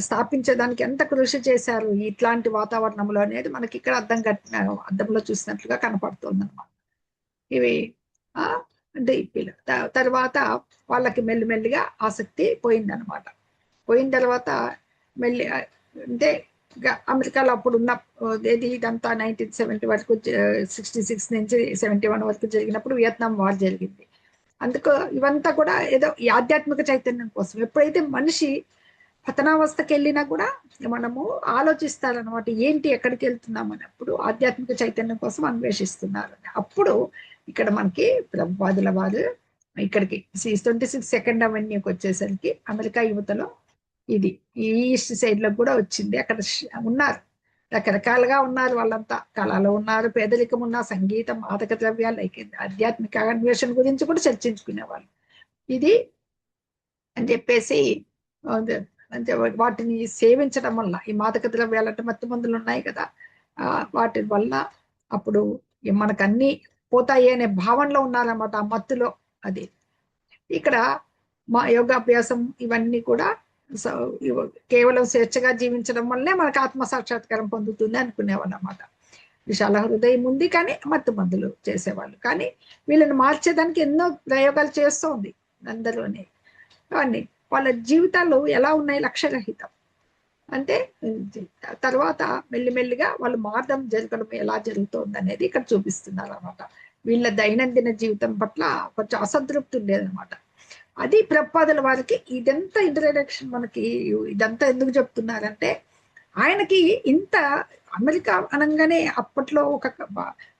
స్థాపించడానికి ఎంత కృషి చేశారు ఇట్లాంటి వాతావరణంలో అనేది మనకి ఇక్కడ అద్దంలో చూసినట్లుగా కనపడుతుంది అనమాట. ఇవి అంటే తర్వాత వాళ్ళకి మెల్లిమెల్లిగా ఆసక్తి పోయిందనమాట. పోయిన తర్వాత అంటే అమెరికాలో అప్పుడు ఉన్న ఇదంతా 1970 వరకు, 66 నుంచి 71 వరకు జరిగినప్పుడు వియత్నాం వార్ జరిగింది. అందుకు ఇవంతా కూడా ఏదో ఈ ఆధ్యాత్మిక చైతన్యం కోసం, ఎప్పుడైతే మనిషి పతనావస్థకి వెళ్ళినా కూడా మనము ఆలోచిస్తారనమాట, ఏంటి ఎక్కడికి వెళ్తున్నాం అన్నప్పుడు ఆధ్యాత్మిక చైతన్యం కోసం అన్వేషిస్తున్నారు. అప్పుడు ఇక్కడ మనకి ప్రభుపాదుల వారు ఇక్కడికి 26 సెకండ్ అవెన్యూకి వచ్చేసరికి అమెరికా యువతలో ఇది ఈస్ట్ సైడ్ లో కూడా వచ్చింది. అక్కడ ఉన్నారు, రకరకాలుగా ఉన్నారు, వాళ్ళంతా కళలో ఉన్నారు, పేదరికం ఉన్న, సంగీతం, మాదక ద్రవ్యాలు, ఆధ్యాత్మిక అన్వేషణ గురించి కూడా చర్చించుకునేవాళ్ళు. ఇది అని చెప్పేసి అంటే వాటిని సేవించడం వల్ల, ఈ మాదక ద్రవ్యాలు అంటే మత్తు మందులు ఉన్నాయి కదా, వాటి వల్ల అప్పుడు మనకు అన్ని పోతాయి అనే భావనలో ఉన్నారన్నమాట, ఆ మత్తులో. అది ఇక్కడ మా యోగాభ్యాసం ఇవన్నీ కూడా కేవలం స్వేచ్ఛగా జీవించడం వల్లే మనకు ఆత్మ సాక్షాత్కారం పొందుతుంది అనుకునేవాళ్ళు అన్నమాట. విశాల హృదయం ఉంది కానీ మత్తు మందులు చేసేవాళ్ళు. కానీ వీళ్ళని మార్చేదానికి ఎన్నో ప్రయోగాలు చేస్తూ ఉంది అందరూనే. కానీ వాళ్ళ జీవితాలు ఎలా ఉన్నాయి, లక్ష్యరహితం. అంటే తర్వాత మెల్లిమెల్లిగా వాళ్ళు మార్గం జరగడం ఎలా జరుగుతుంది అనేది ఇక్కడ చూపిస్తున్నారు అనమాట. వీళ్ళ దైనందిన జీవితం పట్ల కొంచెం అసంతృప్తి ఉండేదన్నమాట. అది ప్రభుపాదుల వారికి ఇదంతా ఇంట్రడక్షన్ మనకి ఇదంతా ఎందుకు చెప్తున్నారంటే, ఆయనకి ఇంత అమెరికా అనగానే అప్పట్లో ఒక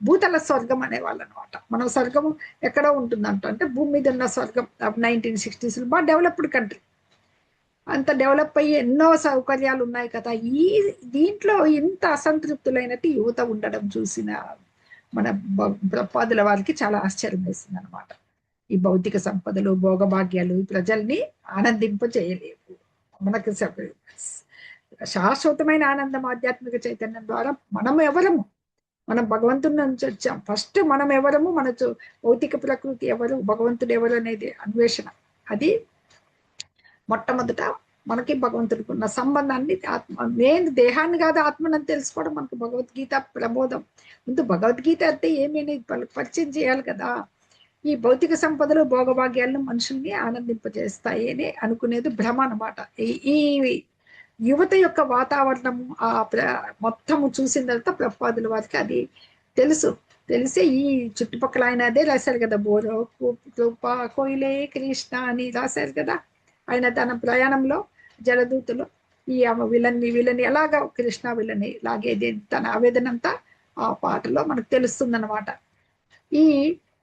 భూతల స్వర్గం అనేవాళ్ళు అనమాట. మన స్వర్గం ఎక్కడో ఉంటుందంట, అంటే భూమి మీద ఉన్న స్వర్గం 1960s బాగా డెవలప్డ్ కంట్రీ, అంత డెవలప్ అయ్యి ఎన్నో సౌకర్యాలు ఉన్నాయి కదా. దీంట్లో ఇంత అసంతృప్తులైనట్టు యువత ఉండడం చూసిన మన ప్రభుపాదుల వారికి చాలా ఆశ్చర్యం వేసింది అనమాట. ఈ భౌతిక సంపదలు, భోగభాగ్యాలు ప్రజల్ని ఆనందింప చేయలేవు. మనకు శాశ్వతమైన ఆనందం ఆధ్యాత్మిక చైతన్యం ద్వారా మనం ఎవరము, మనం భగవంతుడి నుంచి వచ్చాం. ఫస్ట్ మనం ఎవరము, మన భౌతిక ప్రకృతి ఎవరు, భగవంతుడు ఎవరు అనేది అన్వేషణ. అది మొట్టమొదట మనకి భగవంతుడికి ఉన్న సంబంధాన్ని, ఆత్మ మెయిన్ దేహాన్ని కాదు ఆత్మని తెలుసుకోవడం మనకు భగవద్గీత ప్రబోధం. ముందు భగవద్గీత అంటే ఏమీ పరిచయం చేయాలి కదా. ఈ భౌతిక సంపదలు, భోగభాగ్యాలను మనుషుల్ని ఆనందింపజేస్తాయి అని అనుకునేది భ్రమ అనమాట. ఈ యువత యొక్క వాతావరణం మొత్తము చూసిన తర్వాత ప్రభుపాదుల వారికి అది తెలిసి ఈ చుట్టుపక్కల ఆయన అదే రాశారు కదా, బోరో కృపా కోయిలే కృష్ణ అని రాశారు కదా. ఆయన తన ప్రయాణంలో జలదూతలు ఈ వీళ్ళని ఎలాగా కృష్ణ వీళ్ళని లాగేది, తన ఆవేదన అంతా ఆ పాటలో మనకు తెలుస్తుందన్నమాట. ఈ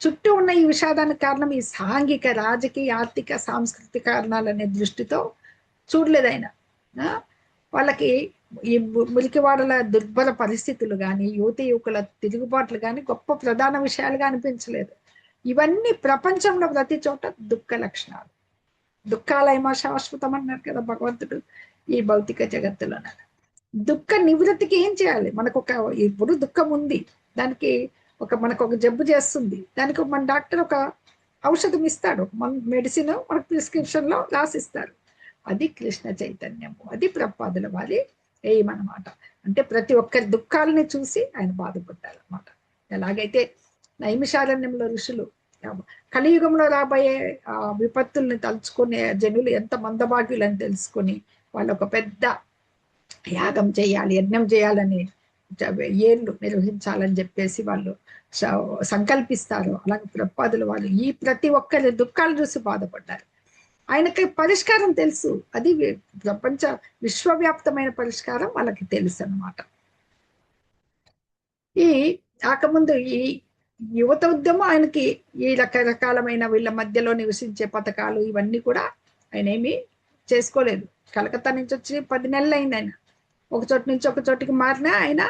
చుట్టూ ఉన్న ఈ విషాదానికి కారణం ఈ సాంఘిక, రాజకీయ, ఆర్థిక, సాంస్కృతిక కారణాలనే దృష్టితో చూడలేదు ఆయన. వాళ్ళకి ఈ మురికివాడల దుర్భర పరిస్థితులు కానీ, యువకుల తిరుగుబాట్లు కానీ గొప్ప ప్రధాన విషయాలుగా అనిపించలేదు. ఇవన్నీ ప్రపంచంలో ప్రతి చోట దుఃఖ లక్షణాలు. దుఃఖాలయమా శాశ్వతం అన్నారు కదా భగవంతుడు ఈ భౌతిక జగత్తులో. దుఃఖ నివృత్తికి ఏం చేయాలి? ఇప్పుడు దుఃఖం ఉంది, దానికి మనకు ఒక జబ్బు చేస్తుంది, దానికి మన డాక్టర్ ఒక ఔషధం ఇస్తాడు, మన మెడిసిన్ మనకు ప్రిస్క్రిప్షన్ లో రాసిస్తారు. అది కృష్ణ చైతన్యము, అది ప్రభుపాదుల వారి ఎయిమ్ అనమాట. అంటే ప్రతి ఒక్కరి దుఃఖాలని చూసి ఆయన బాధపడ్డారు అనమాట. ఎలాగైతే నైమిషారణ్యంలో ఋషులు కలియుగంలో రాబోయే విపత్తుల్ని తలుచుకునే జనులు ఎంత మందభాగ్యులని తెలుసుకొని వాళ్ళు ఒక పెద్ద యాగం చేయాలి, యజ్ఞం చేయాలని, ఏళ్ళు నిర్వహించాలని చెప్పేసి వాళ్ళు సంకల్పిస్తారు. అలాగే ప్రభుపాదుల వాళ్ళు ఈ ప్రతి ఒక్కరి దుఃఖాలు చూసి బాధపడ్డారు. ఆయనకి పరిష్కారం తెలుసు, అది ప్రపంచ విశ్వవ్యాప్తమైన పరిష్కారం వాళ్ళకి తెలుసు అన్నమాట. ఈ కాకముందు ఈ యువత ఉద్యమం ఆయనకి ఈ రకరకాలమైన వీళ్ళ మధ్యలో నివసించే పథకాలు ఇవన్నీ కూడా ఆయన ఏమీ చేసుకోలేదు. కలకత్తా నుంచి వచ్చి 10 నెలలు అయింది. ఆయన ఒక చోటు నుంచి ఒక చోటికి మారినా ఆయన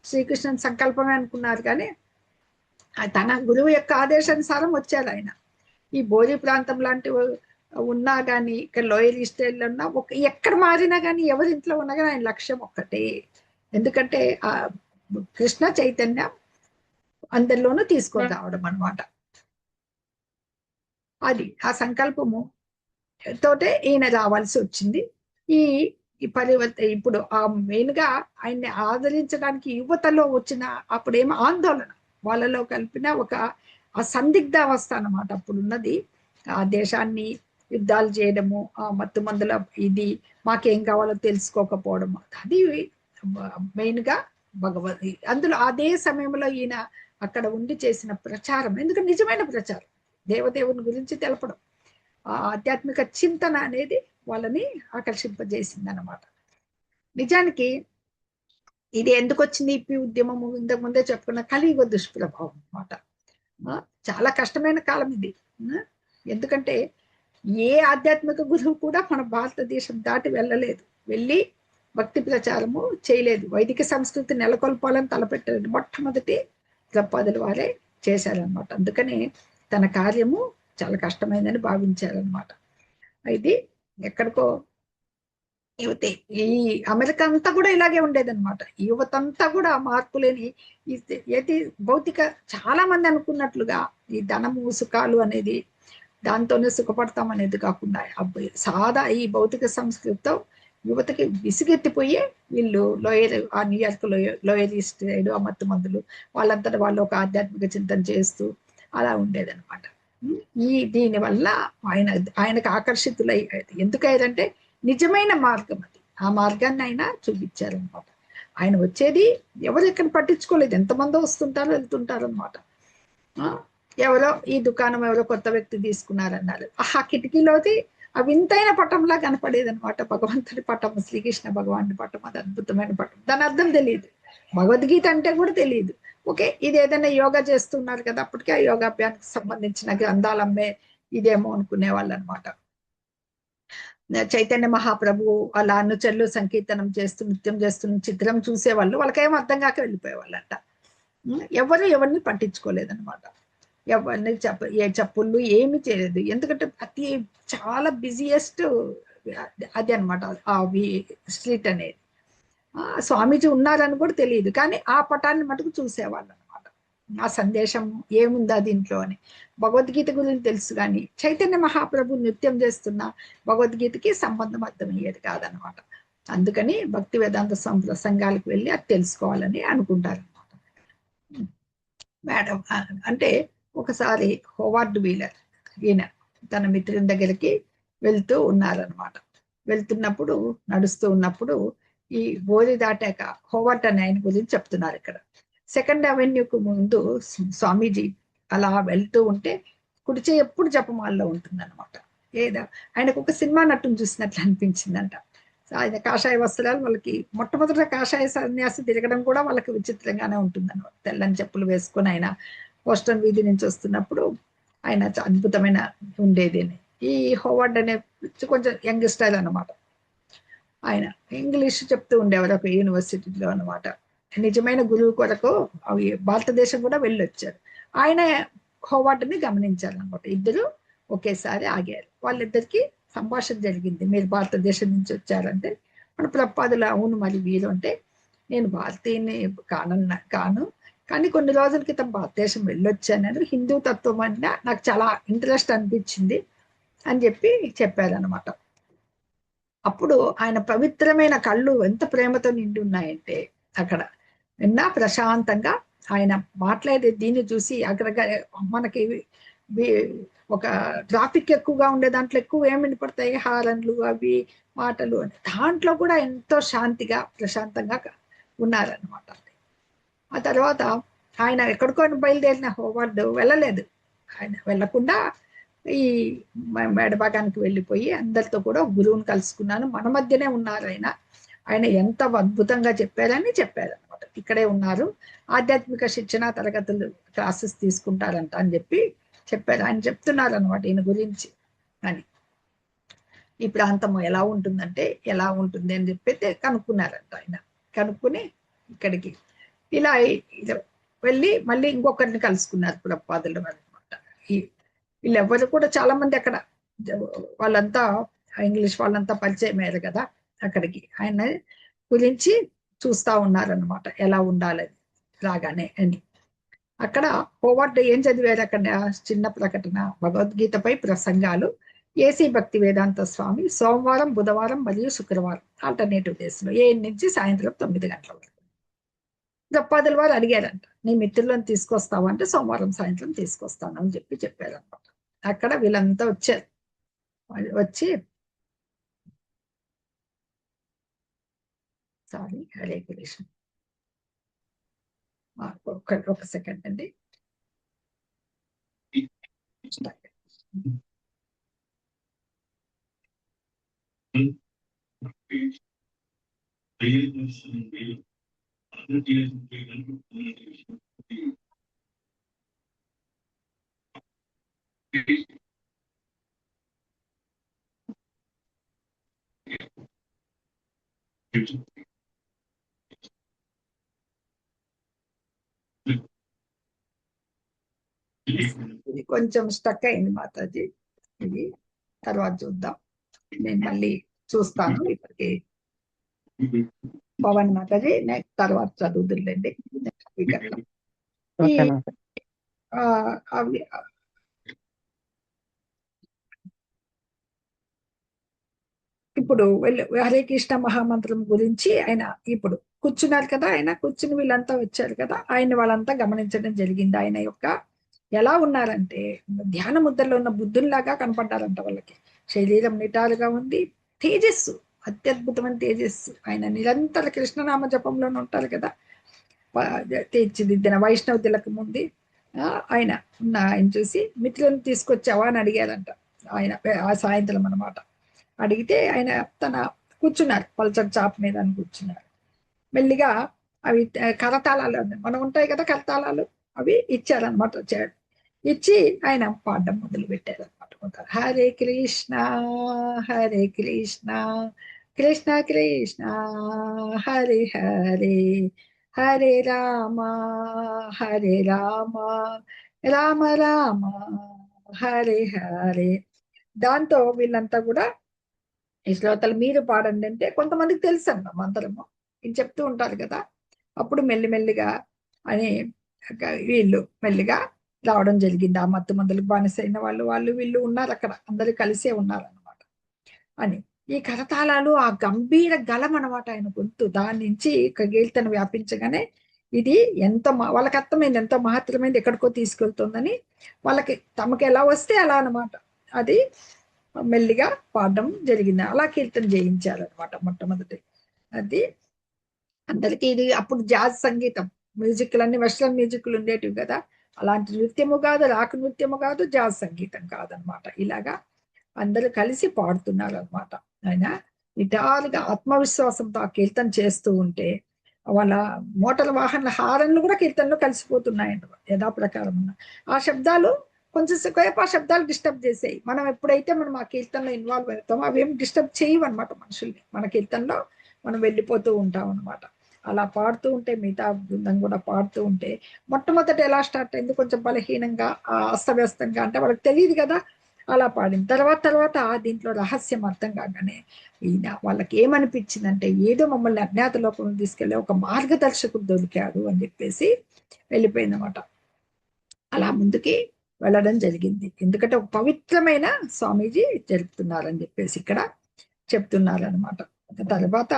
శ్రీకృష్ణ సంకల్పమే అనుకున్నారు, కానీ తన గురువు యొక్క ఆదేశానుసారం వచ్చారు ఆయన. ఈ బోరి ప్రాంతం లాంటివి ఉన్నా కానీ, ఇక్కడ లోయర్ ఈస్టేల్లో ఉన్నా, ఎక్కడ మారినా కానీ, ఎవరింట్లో ఉన్నా కానీ ఆయన లక్ష్యం ఒక్కటే. ఎందుకంటే ఆ కృష్ణ చైతన్యం అందరిలోనూ తీసుకొని రావడం అనమాట. అది ఆ సంకల్పము తోటే ఈయన రావాల్సి వచ్చింది. ఈ పరివర్తన ఇప్పుడు మెయిన్ గా ఆయన్ని ఆదరించడానికి యువతలో వచ్చిన అప్పుడేమో ఆందోళన, వాళ్ళలో కలిపిన ఒక సందిగ్ధ అవస్థ అన్నమాట అప్పుడున్నది. ఆ దేశాన్ని యుద్ధాలు చేయడము, ఆ మత్తు మందుల ఇది మాకేం కావాలో తెలుసుకోకపోవడము, అది మెయిన్ గా అందులో అదే సమయంలో ఈయన అక్కడ ఉండి చేసిన ప్రచారం, ఎందుకంటే నిజమైన ప్రచారం, దేవదేవుని గురించి తెలపడం, ఆ ఆధ్యాత్మిక చింతన అనేది వాళ్ళని ఆకర్షింపజేసింది అన్నమాట. నిజానికి ఇది ఎందుకు వచ్చింది? ఈ ఉద్యమము ఇంతకు ముందే చెప్పుకున్న కలియుగ దుష్ప్రభావం అన్నమాట. చాలా కష్టమైన కాలం ఇది. ఎందుకంటే ఏ ఆధ్యాత్మిక గురువు కూడా మన భారతదేశం దాటి వెళ్ళలేదు, వెళ్ళి భక్తి ప్రచారము చేయలేదు, వైదిక సంస్కృతి నెలకొల్పాలని తలపెట్టలేదు. మొట్టమొదటి ప్రభుపాదుల వారే చేశారనమాట. అందుకని తన కార్యము చాలా కష్టమైందని భావించారనమాట. అయితే ఎక్కడికో యువతే ఈ అమెరికా అంతా కూడా ఇలాగే ఉండేదన్నమాట. యువత అంతా కూడా మార్పు లేని ఏది భౌతిక, చాలా మంది అనుకున్నట్లుగా ఈ ధనము సుఖాలు అనేది దాంతోనే సుఖపడతాం అనేది కాకుండా సాదా ఈ భౌతిక సంస్కృతితో యువతకి విసిగెత్తిపోయే వీళ్ళు ఆ న్యూయార్క్ లోయర్ ఈస్ట్ సైడ్ ఆ మత్తు మందులు వాళ్ళంతటా వాళ్ళు ఒక ఆధ్యాత్మిక చింతన చేస్తూ అలా ఉండేదన్నమాట. దీనివల్ల ఆయనకు ఆకర్షితులై ఎందుకయ్యారంటే నిజమైన మార్గం అది, ఆ మార్గాన్ని ఆయన చూపించారనమాట. ఆయన వచ్చేది ఎవరు ఎక్కడ పట్టించుకోలేదు, ఎంతమందో వస్తుంటారో వెళ్తుంటారు అనమాట. ఎవరో ఈ దుకాణం ఎవరో కొత్త వ్యక్తి తీసుకున్నారన్నారు, ఆ కిటికీలోది ఆ వింతైన పటంలా కనపడేది అనమాట. భగవంతుడి పటం, శ్రీకృష్ణ భగవానుడి పటం, అది అద్భుతమైన పటం. దాని అర్థం తెలియదు, భగవద్గీత అంటే కూడా తెలియదు. ఓకే, ఇది ఏదైనా యోగా చేస్తున్నారు కదా, అప్పటికే ఆ యోగాభ్యానికి సంబంధించిన గ్రంథాలు అమ్మే ఇదేమో అనుకునే వాళ్ళు అనమాట. చైతన్య మహాప్రభు అలా అనుచరులు సంకీర్తనం చేస్తూ నృత్యం చేస్తున్న చిత్రం చూసేవాళ్ళు, వాళ్ళకేం అర్థం కాక వెళ్ళిపోయేవాళ్ళంట. ఎవరిని పట్టించుకోలేదన్నమాట. ఎవరిని ఏ చప్పుళ్ళు ఏమి చేయలేదు. ఎందుకంటే అతి చాలా బిజియెస్ట్ అది అనమాట ఆ స్ట్రీట్ అనేది. స్వామీజీ ఉన్నారని కూడా తెలియదు, కానీ ఆ పటాన్ని మటుకు చూసేవాళ్ళు అనమాట. ఆ సందేశం ఏముందా దీంట్లో అని. భగవద్గీత గురించి తెలుసు, కానీ చైతన్య మహాప్రభు నృత్యం చేస్తున్న భగవద్గీతకి సంబంధం అర్థమయ్యేది కాదనమాట. అందుకని భక్తి వేదాంత సంఘాలకు వెళ్ళి అది తెలుసుకోవాలని అనుకుంటారు అనమాట. మేడం అంటే ఒకసారి హోవార్డ్ వీలర్ ఈయన తన మిత్రుని దగ్గరికి వెళ్తూ ఉన్నారనమాట. వెళ్తున్నప్పుడు నడుస్తూ ఉన్నప్పుడు ఈ బోరి దాటాక హోవార్డ్ అనే ఆయన గురించి చెప్తున్నారు ఇక్కడ. సెకండ్ అవెన్యూకు ముందు స్వామీజీ అలా వెళ్తూ ఉంటే కుడిచే ఎప్పుడు జపమాల్లో ఉంటుందన్నమాట. ఏదో ఆయనకు ఒక సినిమా నటుని చూసినట్లు అనిపించిందంట. ఆయన కాషాయ వస్త్రాలు, వాళ్ళకి మొట్టమొదట కాషాయ సన్యాసి తిరగడం కూడా వాళ్ళకి విచిత్రంగానే ఉంటుందన్నమాట. తెల్లని చెప్పులు వేసుకొని ఆయన పోస్టన్ వీధి నుంచి వస్తున్నప్పుడు ఆయన అద్భుతమైన ఉండేది. ఈ హోవార్డ్ అనే కొంచెం యంగ్ స్టైల్ అనమాట. ఆయన ఇంగ్లీష్ చెప్తూ ఉండేవారు ఒక యూనివర్సిటీలో అనమాట. నిజమైన గురువు కొరకు అవి భారతదేశం కూడా వెళ్ళొచ్చారు. ఆయన హోవార్డ్ని గమనించారు అనమాట. ఇద్దరు ఒకేసారి ఆగారు. వాళ్ళిద్దరికి సంభాషణ జరిగింది. మీరు భారతదేశం నుంచి వచ్చారంటే మన ప్రభుపాదులు, అవును మరి వీరు అంటే, నేను భారతీయుని కాను, కానీ కొన్ని రోజుల క్రితం భారతదేశం వెళ్ళొచ్చాను, హిందూ తత్వం అన్న నాకు చాలా ఇంట్రెస్ట్ అనిపించింది అని చెప్పారనమాట. అప్పుడు ఆయన పవిత్రమైన కళ్ళు ఎంత ప్రేమతో నిండి ఉన్నాయంటే అక్కడ విన్నా ప్రశాంతంగా ఆయన మాట్లాడే దీన్ని చూసి అక్కడ మనకి ఒక ట్రాఫిక్ ఎక్కువగా ఉండే దాంట్లో ఎక్కువ ఏమి వినపడతాయి, హారన్లు అవి మాటలు అని. దాంట్లో కూడా ఎంతో శాంతిగా ప్రశాంతంగా ఉన్నారనమాట. ఆ తర్వాత ఆయన ఎక్కడికో బయలుదేరిన హోవార్డ్ వెళ్ళలేదు. ఆయన వెళ్ళకుండా ఈ మేడభాగానికి వెళ్ళిపోయి అందరితో కూడా గురువుని కలుసుకున్నాను, మన మధ్యనే ఉన్నారు ఆయన ఎంత అద్భుతంగా చెప్పారని చెప్పారనమాట. ఇక్కడే ఉన్నారు, ఆధ్యాత్మిక శిక్షణ తరగతులు క్లాసెస్ తీసుకుంటారంట అని చెప్పారు. ఆయన చెప్తున్నారు అనమాట ఈయన గురించి అని. ఈ ప్రాంతం ఎలా ఉంటుందంటే ఎలా ఉంటుంది అని కనుక్కున్నారంట. ఆయన కనుక్కుని ఇక్కడికి ఇలా వెళ్ళి మళ్ళీ ఇంకొకరిని కలుసుకున్నారు ప్రభుపాదులు అనమాట. వీళ్ళెవ్వరు కూడా చాలా మంది అక్కడ వాళ్ళంతా ఇంగ్లీష్ వాళ్ళంతా పరిచయం అయ్యారు కదా, అక్కడికి ఆయన గురించి చూస్తా ఉన్నారనమాట ఎలా ఉండాలని రాగానే అని. అక్కడ హోవార్డ్ ఏం చదివారు అక్కడ చిన్న ప్రకటన, భగవద్గీతపై ప్రసంగాలు ఏసీ భక్తి వేదాంత స్వామి సోమవారం, బుధవారం మరియు శుక్రవారం ఆల్టర్నేటివ్ డేస్ లో 7 నుంచి సాయంత్రం 9 గంటల వరకు. ప్రభుపాదుల వారు అడిగారంట, నీ మిత్రులను తీసుకొస్తావు అంటే సోమవారం సాయంత్రం తీసుకొస్తాను అని చెప్పారనమాట. అక్కడ వీళ్ళంతా వచ్చారు. వచ్చి సారీ హరే కృష్ణ ఒక సెకండ్ అండి. ఇది కొంచెం స్టక్ అయింది మాతాజీ, ఇది తర్వాత చూద్దాం. నేను మళ్ళీ చూస్తాను. ఇప్పటికి పవన్ మాతాజీ నెక్స్ట్ తర్వాత చదువుతుందండి. అవి ఇప్పుడు హరే కృష్ణ మహామంత్రం గురించి ఆయన ఇప్పుడు కూర్చున్నారు కదా, ఆయన కూర్చుని వీళ్ళంతా వచ్చారు కదా, ఆయన వాళ్ళంతా గమనించడం జరిగింది. ఆయన యొక్క ఎలా ఉన్నారంటే ధ్యాన ముద్రలో ఉన్న బుద్ధుల్లాగా కనపడ్డారంట. వాళ్ళకి శరీరం నిటారుగా ఉంది, తేజస్సు అత్యద్భుతమైన తేజస్సు. ఆయన నిరంతర కృష్ణనామ జపంలోనే ఉంటారు కదా, తీర్చిదిద్దిన వైష్ణవ తిలకం ఉంది. ఆయన చూసి మిత్రులను తీసుకొచ్చావా అని అడిగారంట ఆయన ఆ సాయంత్రం అనమాట. అడిగితే ఆయన కూర్చున్నారు, పల్చర్ చాప్ మీద అని కూర్చున్నారు. మెల్లిగా అవి కరతాళాలు మనం ఉంటాయి కదా కరతాళాలు, అవి ఇచ్చారనమాట. ఇచ్చి ఆయన పాడడం మొదలు పెట్టారు అనమాట. హరే కృష్ణ హరే కృష్ణ కృష్ణ కృష్ణ హరే హరే హరే రామ హరే రామ రామ రామ హరే హరే. దాంతో వీళ్ళంతా కూడా ఈ శ్లోతలు మీరు పాడండి అంటే కొంతమందికి తెలుసు అన్న మంత్రము, ఇది చెప్తూ ఉంటారు కదా. అప్పుడు మెల్లిమెల్లిగా అని వీళ్ళు మెల్లిగా రావడం జరిగింది. ఆ మత్తు మందులకు బానిసైన వాళ్ళు వీళ్ళు ఉన్నారు అక్కడ, అందరూ కలిసే ఉన్నారు అనమాట. అని ఈ కరతాళాలు ఆ గంభీర గలం అనమాట ఆయన గొంతు, దాని నుంచి కీర్తన వ్యాపించగానే ఇది ఎంత వాళ్ళకి అర్థమైంది, ఎంతో మహత్తరమైంది, ఎక్కడికో తీసుకెళ్తుందని. వాళ్ళకి తమకు ఎలా వస్తే అలా అనమాట అది మెల్లిగా పాడడం జరిగింది. అలా కీర్తన చేయించారనమాట మొట్టమొదటి. అది అందరికీ ఇది అప్పుడు జాజ్ సంగీతం, మ్యూజిక్లన్నీ వెస్ట్రన్ మ్యూజిక్లు ఉండేటివి కదా, అలాంటి నృత్యము కాదు, రాక్ నృత్యము కాదు, జాజ్ సంగీతం కాదనమాట. ఇలాగా అందరూ కలిసి పాడుతున్నారు అనమాట. ఆయన నిటారుగా ఆత్మవిశ్వాసంతో ఆ కీర్తన చేస్తూ ఉంటే వాళ్ళ మోటార్ వాహనాల హారన్లు కూడా కీర్తనలో కలిసిపోతున్నాయండి యథాప్రకారం. ఆ శబ్దాలు కొంచెం సేపు ఆ శబ్దాలు డిస్టర్బ్ చేసాయి. మనం ఎప్పుడైతే మనం ఆ కీర్తనలో ఇన్వాల్వ్ అవుతామో అవేం డిస్టర్బ్ చేయవు అనమాట మనుషుల్ని. మన కీర్తనలో మనం వెళ్ళిపోతూ ఉంటాం అనమాట. అలా పాడుతూ ఉంటే మిగతా బృందం కూడా పాడుతూ ఉంటే మొట్టమొదట ఎలా స్టార్ట్ అయింది, కొంచెం బలహీనంగా అస్తవ్యస్తంగా, అంటే వాళ్ళకి తెలియదు కదా. అలా పాడిన తర్వాత దీంట్లో రహస్యం అర్థం కాగానే ఈయన వాళ్ళకి ఏమనిపించిందంటే ఏదో మమ్మల్ని అజ్ఞాత లోకంలో తీసుకెళ్ళి ఒక మార్గదర్శకుడు దొరికాడు అని చెప్పేసి వెళ్ళిపోయిందన్నమాట. అలా ముందుకి వెళ్ళడం జరిగింది. ఎందుకంటే ఒక పవిత్రమైన స్వామీజీ జరుపుతున్నారని చెప్పేసి ఇక్కడ చెప్తున్నారనమాట. తర్వాత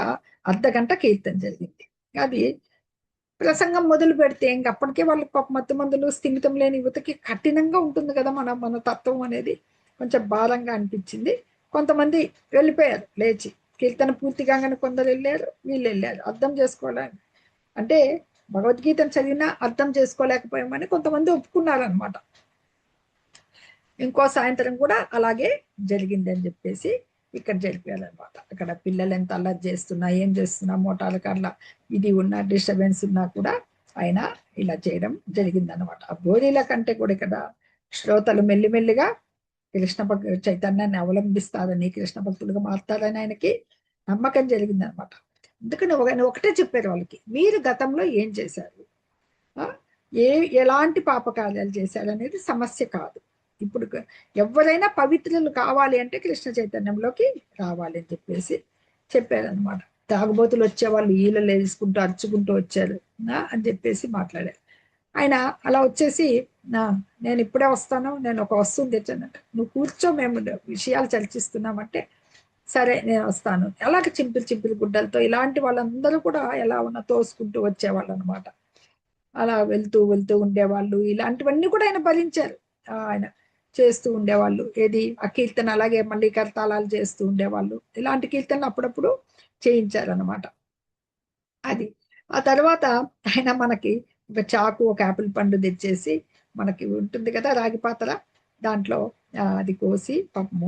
అర్ధగంట కీర్తన జరిగింది. అది ప్రసంగం మొదలు పెడితే ఇంకప్పటికే వాళ్ళకి పాప మత్తు మందులు స్థిమితం లేని యువతకి కఠినంగా ఉంటుంది కదా మన తత్వం అనేది, కొంచెం భారంగా అనిపించింది. కొంతమంది వెళ్ళిపోయారు లేచి, కీర్తన పూర్తిగానే కొందరు వెళ్ళారు, వీళ్ళు వెళ్ళారు. అర్థం చేసుకోవడానికి అంటే భగవద్గీతను చదివినా అర్థం చేసుకోలేకపోయామని కొంతమంది ఒప్పుకున్నారనమాట. ఇంకో సాయంత్రం కూడా అలాగే జరిగింది అని చెప్పేసి ఇక్కడ జరిపారనమాట. అక్కడ పిల్లలు ఎంత అల్లరి చేస్తున్నా, ఏం చేస్తున్నా, మోటార్ కార్ల ఇది ఉన్నా, డిస్టర్బెన్స్ ఉన్నా కూడా ఆయన ఇలా చేయడం జరిగిందనమాట. ఆ బోరీల కంటే కూడా ఇక్కడ శ్రోతలు మెల్లిమెల్లిగా కృష్ణ చైతన్యాన్ని అవలంబిస్తారని, కృష్ణ భక్తులుగా మారుతారని ఆయనకి నమ్మకం జరిగిందనమాట. అందుకని ఒకటే చెప్పారు వాళ్ళకి, మీరు గతంలో ఏం చేశారు, ఎలాంటి పాపకార్యాలు చేశారు అనేది సమస్య కాదు. ఇప్పుడు ఎవరైనా పవిత్రులు కావాలి అంటే కృష్ణ చైతన్యంలోకి రావాలి అని చెప్పేసి చెప్పారనమాట. తాగుబోతులు వచ్చేవాళ్ళు ఈలలు వేసుకుంటూ అరుచుకుంటూ వచ్చారు అని చెప్పేసి మాట్లాడారు. ఆయన అలా వచ్చేసి నేను ఇప్పుడే వస్తాను, నేను ఒక వస్తువుని తెచ్చానంట, నువ్వు కూర్చో, మేము విషయాలు చర్చిస్తున్నామంటే సరే నేను వస్తాను. అలాగే చింపిరి గుడ్డలతో ఇలాంటి వాళ్ళందరూ కూడా ఎలా ఉన్నా తోసుకుంటూ వచ్చేవాళ్ళు అనమాట. అలా వెళ్తూ ఉండేవాళ్ళు. ఇలాంటివన్నీ కూడా ఆయన భరించారు. ఆయన చేస్తూ ఉండేవాళ్ళు. ఏది ఆ కీర్తన, అలాగే మళ్ళీ కరతాళాలు చేస్తూ ఉండేవాళ్ళు. ఇలాంటి కీర్తనలు అప్పుడప్పుడు చేయించారనమాట. అది ఆ తర్వాత ఆయన మనకి ఒక చాకు, ఒక యాపిల్ పండు తెచ్చేసి, మనకి ఉంటుంది కదా రాగి పాత్ర, దాంట్లో అది కోసి పప్పు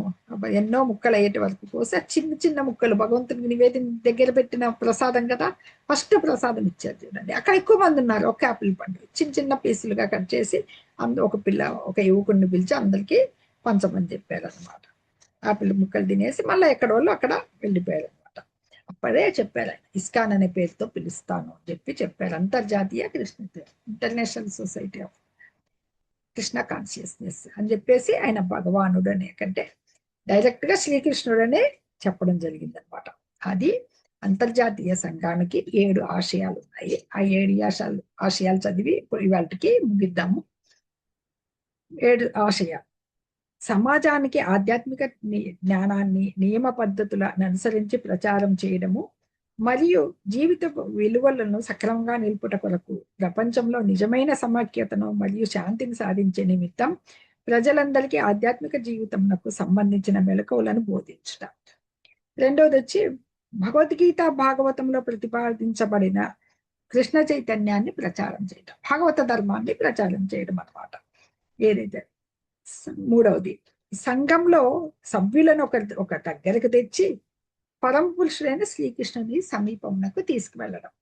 ఎన్నో ముక్కలు అయ్యేటి వరకు కోసి ఆ చిన్న ముక్కలు భగవంతునికి నివేదన దగ్గర పెట్టిన ప్రసాదం కదా, ఫస్ట్ ప్రసాదం ఇచ్చారు చూడండి. అక్కడ ఎక్కువ మంది ఉన్నారు. ఒక యాపిల్ పండు చిన్న పీసులుగా కట్ చేసి ఒక యువకుడిని పిలిచి అందరికీ పంచమని చెప్పారు అనమాట. యాపిల్ ముక్కలు తినేసి మళ్ళీ ఎక్కడ వాళ్ళు అక్కడ వెళ్ళిపోయారు అనమాట. అప్పుడే చెప్పారు ఆయన, ఇస్కాన్ అనే పేరుతో పిలుస్తాను అని చెప్పారు. అంతర్జాతీయ Krishna international society of Krishna consciousness అని చెప్పేసి ఆయన భగవానుడు అనే కంటే డైరెక్ట్ గా శ్రీకృష్ణుడనే చెప్పడం జరిగింది అనమాట. అది అంతర్జాతీయ సంఘానికి 7 ఆశయాలు ఉన్నాయి. ఆ 7 ఆశయాలు చదివి ఇవాళకి ముగిద్దాము. 7 ఆశయాలు: సమాజానికి ఆధ్యాత్మిక జ్ఞానాన్ని, నియమ పద్ధతులను అనుసరించి ప్రచారం చేయడము, మరియు జీవిత విలువలను సక్రమంగా నిలుపుట కొరకు ప్రపంచంలో నిజమైన సమైక్యతను మరియు శాంతిని సాధించే నిమిత్తం ప్రజలందరికీ ఆధ్యాత్మిక జీవితంకు సంబంధించిన మెలకువలను బోధించుట. రెండోది వచ్చి భగవద్గీత, భాగవతంలో ప్రతిపాదించబడిన కృష్ణ చైతన్యాన్ని ప్రచారం చేయడం, భాగవత ధర్మాన్ని ప్రచారం చేయడం అన్నమాట. ఏదైతే మూడవది సంఘంలో సభ్యులను ఒక దగ్గరకు తెచ్చి పరమ పురుషుడైన శ్రీకృష్ణుని సమీపంకు తీసుకువెళ్ళడం.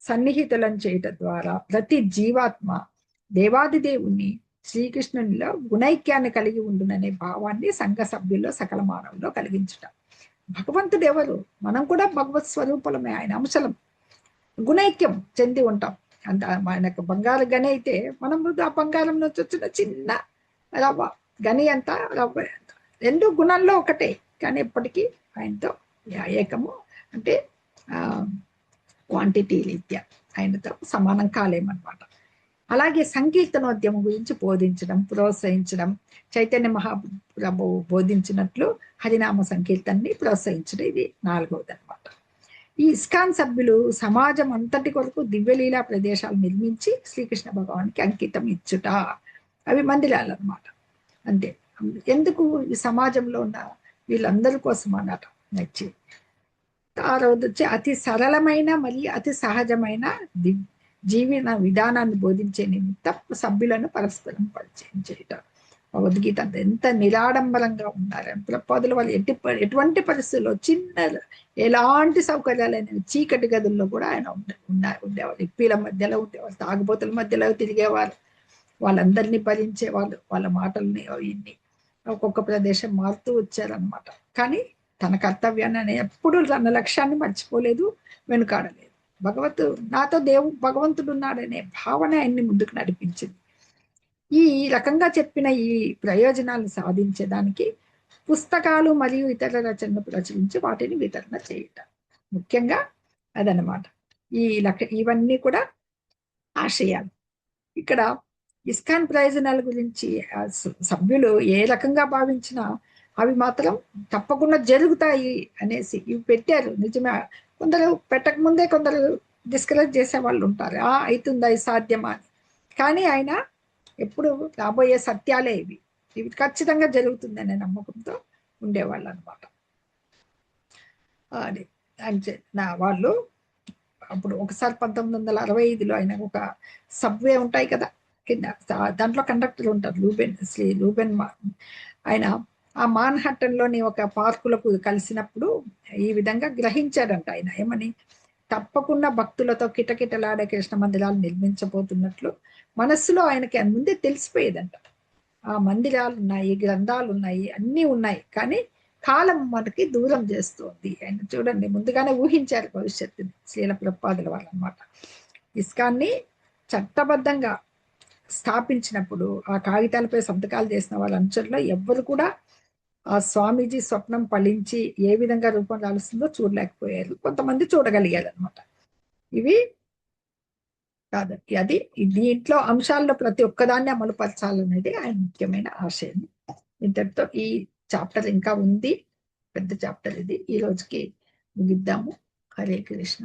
సన్నిహితులను చేయటం ద్వారా ప్రతి జీవాత్మ దేవాది దేవుణ్ణి శ్రీకృష్ణునిలో గుణైక్యాన్ని కలిగి ఉండుననే భావాన్ని సంఘ సభ్యుల్లో సకల మానవుల్లో కలిగించుట. భగవంతుడు ఎవరు? మనం కూడా భగవత్ స్వరూపలమే, ఆయన అంశలం. గుణైక్యం చెంది ఉంటాం. అంత ఆయనకు బంగారు గని అయితే మనం ఆ బంగారం నుంచి వచ్చిన చిన్న రవ్వ గని అంతా రవ్వ అంత, రెండు గుణంలో ఒకటే, కానీ ఎప్పటికీ ఆయనతో ఏకము, అంటే క్వాంటిటీ రీత్యా ఆయనతో సమానం కాలేమన్నమాట. అలాగే సంకీర్తనోద్యమం గురించి బోధించడం, ప్రోత్సహించడం, చైతన్య మహాప్రభువు బోధించినట్లు హరినామ సంకీర్తనని ప్రోత్సహించడం, ఇది 4వది అనమాట. ఈ ఇస్కాన్ సభ్యులు సమాజం అంతటి కొరకు దివ్యలీలా ప్రదేశాలు నిర్మించి శ్రీకృష్ణ భగవానికి అంకితం ఇచ్చుట. అవి మందిరాలు అన్నమాట. అంతే. ఎందుకు? ఈ సమాజంలో ఉన్న వీళ్ళందరి కోసం అన్నట. నచ్చి ఆ రోజు వచ్చి అతి సరళమైన మరియు అతి సహజమైన జీవన విధానాన్ని బోధించే నిమిత్తం సభ్యులను పరస్పరం పరిచయం చేయటం. భగవద్గీత ఎంత నిరాడంబరంగా ఉన్నారు ప్రభుపాదుల వాళ్ళు. ఎటువంటి పరిస్థితుల్లో చిన్న ఎలాంటి సౌకర్యాలైన చీకటి గదుల్లో కూడా ఆయన ఉండేవాళ్ళు. ఇప్పీల మధ్యలో ఉండేవాళ్ళు, తాగుబోతుల మధ్యలో తిరిగేవారు, వాళ్ళందరినీ భరించేవాళ్ళు, వాళ్ళ మాటల్ని ఇన్ని ఒక్కొక్క ప్రదేశం మారుతూ వచ్చారనమాట. కానీ తన కర్తవ్యాన్ని ఎప్పుడు తన లక్ష్యాన్ని మర్చిపోలేదు, వెనుకాడలేదు. నాతో భగవంతుడు ఉన్నాడనే భావన ఆయన్ని ముందుకు నడిపించింది. ఈ రకంగా చెప్పిన ఈ ప్రయోజనాలను సాధించేదానికి పుస్తకాలు మరియు ఇతర రచనలు ప్రచురించి వాటిని వితరణ చేయటం ముఖ్యంగా అదనమాట. ఇవన్నీ కూడా ఆశయాలు. ఇక్కడ ఇస్కాన్ ప్రయోజనాల గురించి సభ్యులు ఏ రకంగా భావించినా అవి మాత్రం తప్పకుండా జరుగుతాయి అనేసి ఇవి పెట్టారు. నిజమే. కొందరు పెట్టకముందే కొందరు డిస్కరేజ్ చేసే వాళ్ళు ఉంటారు, అవుతుందా, ఇది సాధ్యమా అని. కానీ ఆయన ఎప్పుడు రాబోయే సత్యాలే ఇవి ఖచ్చితంగా జరుగుతుందనే నమ్మకంతో ఉండేవాళ్ళు అనమాట. అది వాళ్ళు అప్పుడు ఒకసారి 1965లో ఆయన ఒక సబ్వే ఉంటాయి కదా కింద, దాంట్లో కండక్టర్ ఉంటారు లూబెన్. ఆయన ఆ మాన్హట్టన్లోని ఒక పార్కులకు కలిసినప్పుడు ఈ విధంగా గ్రహించాడంట. ఆయన ఏమని, తప్పకుండా భక్తులతో కిటకిటలాడే కృష్ణ మందిరాలు నిర్మించబోతున్నట్లు మనస్సులో ఆయనకి ముందే తెలిసిపోయేదంట. ఆ మందిరాలు ఉన్నాయి, గ్రంథాలు ఉన్నాయి, అన్నీ ఉన్నాయి, కానీ కాలం మనకి దూరం చేస్తుంది. ఆయన చూడండి, ముందుగానే ఊహించారు భవిష్యత్తుని శ్రీల ప్రభుపాదుల వాళ్ళు అనమాట. ఇస్కాన్ని చట్టబద్ధంగా స్థాపించినప్పుడు ఆ కాగితాలపై సంతకాలు చేసిన వాళ్ళ అంచంలో ఎవ్వరు కూడా ఆ స్వామీజీ స్వప్నం ఫలించి ఏ విధంగా రూపం రాలుస్తుందో చూడలేకపోయారు. కొంతమంది చూడగలిగారు అనమాట. ఇవి కాదు, అది దీంట్లో అంశాల్లో ప్రతి ఒక్కదాన్ని అమలు పరచాలనేది ఆయన ముఖ్యమైన ఆశయం. ఇంతటితో ఈ చాప్టర్ ఇంకా ఉంది, పెద్ద చాప్టర్ ఇది. ఈ రోజుకి ముగిద్దాము. హరే కృష్ణ.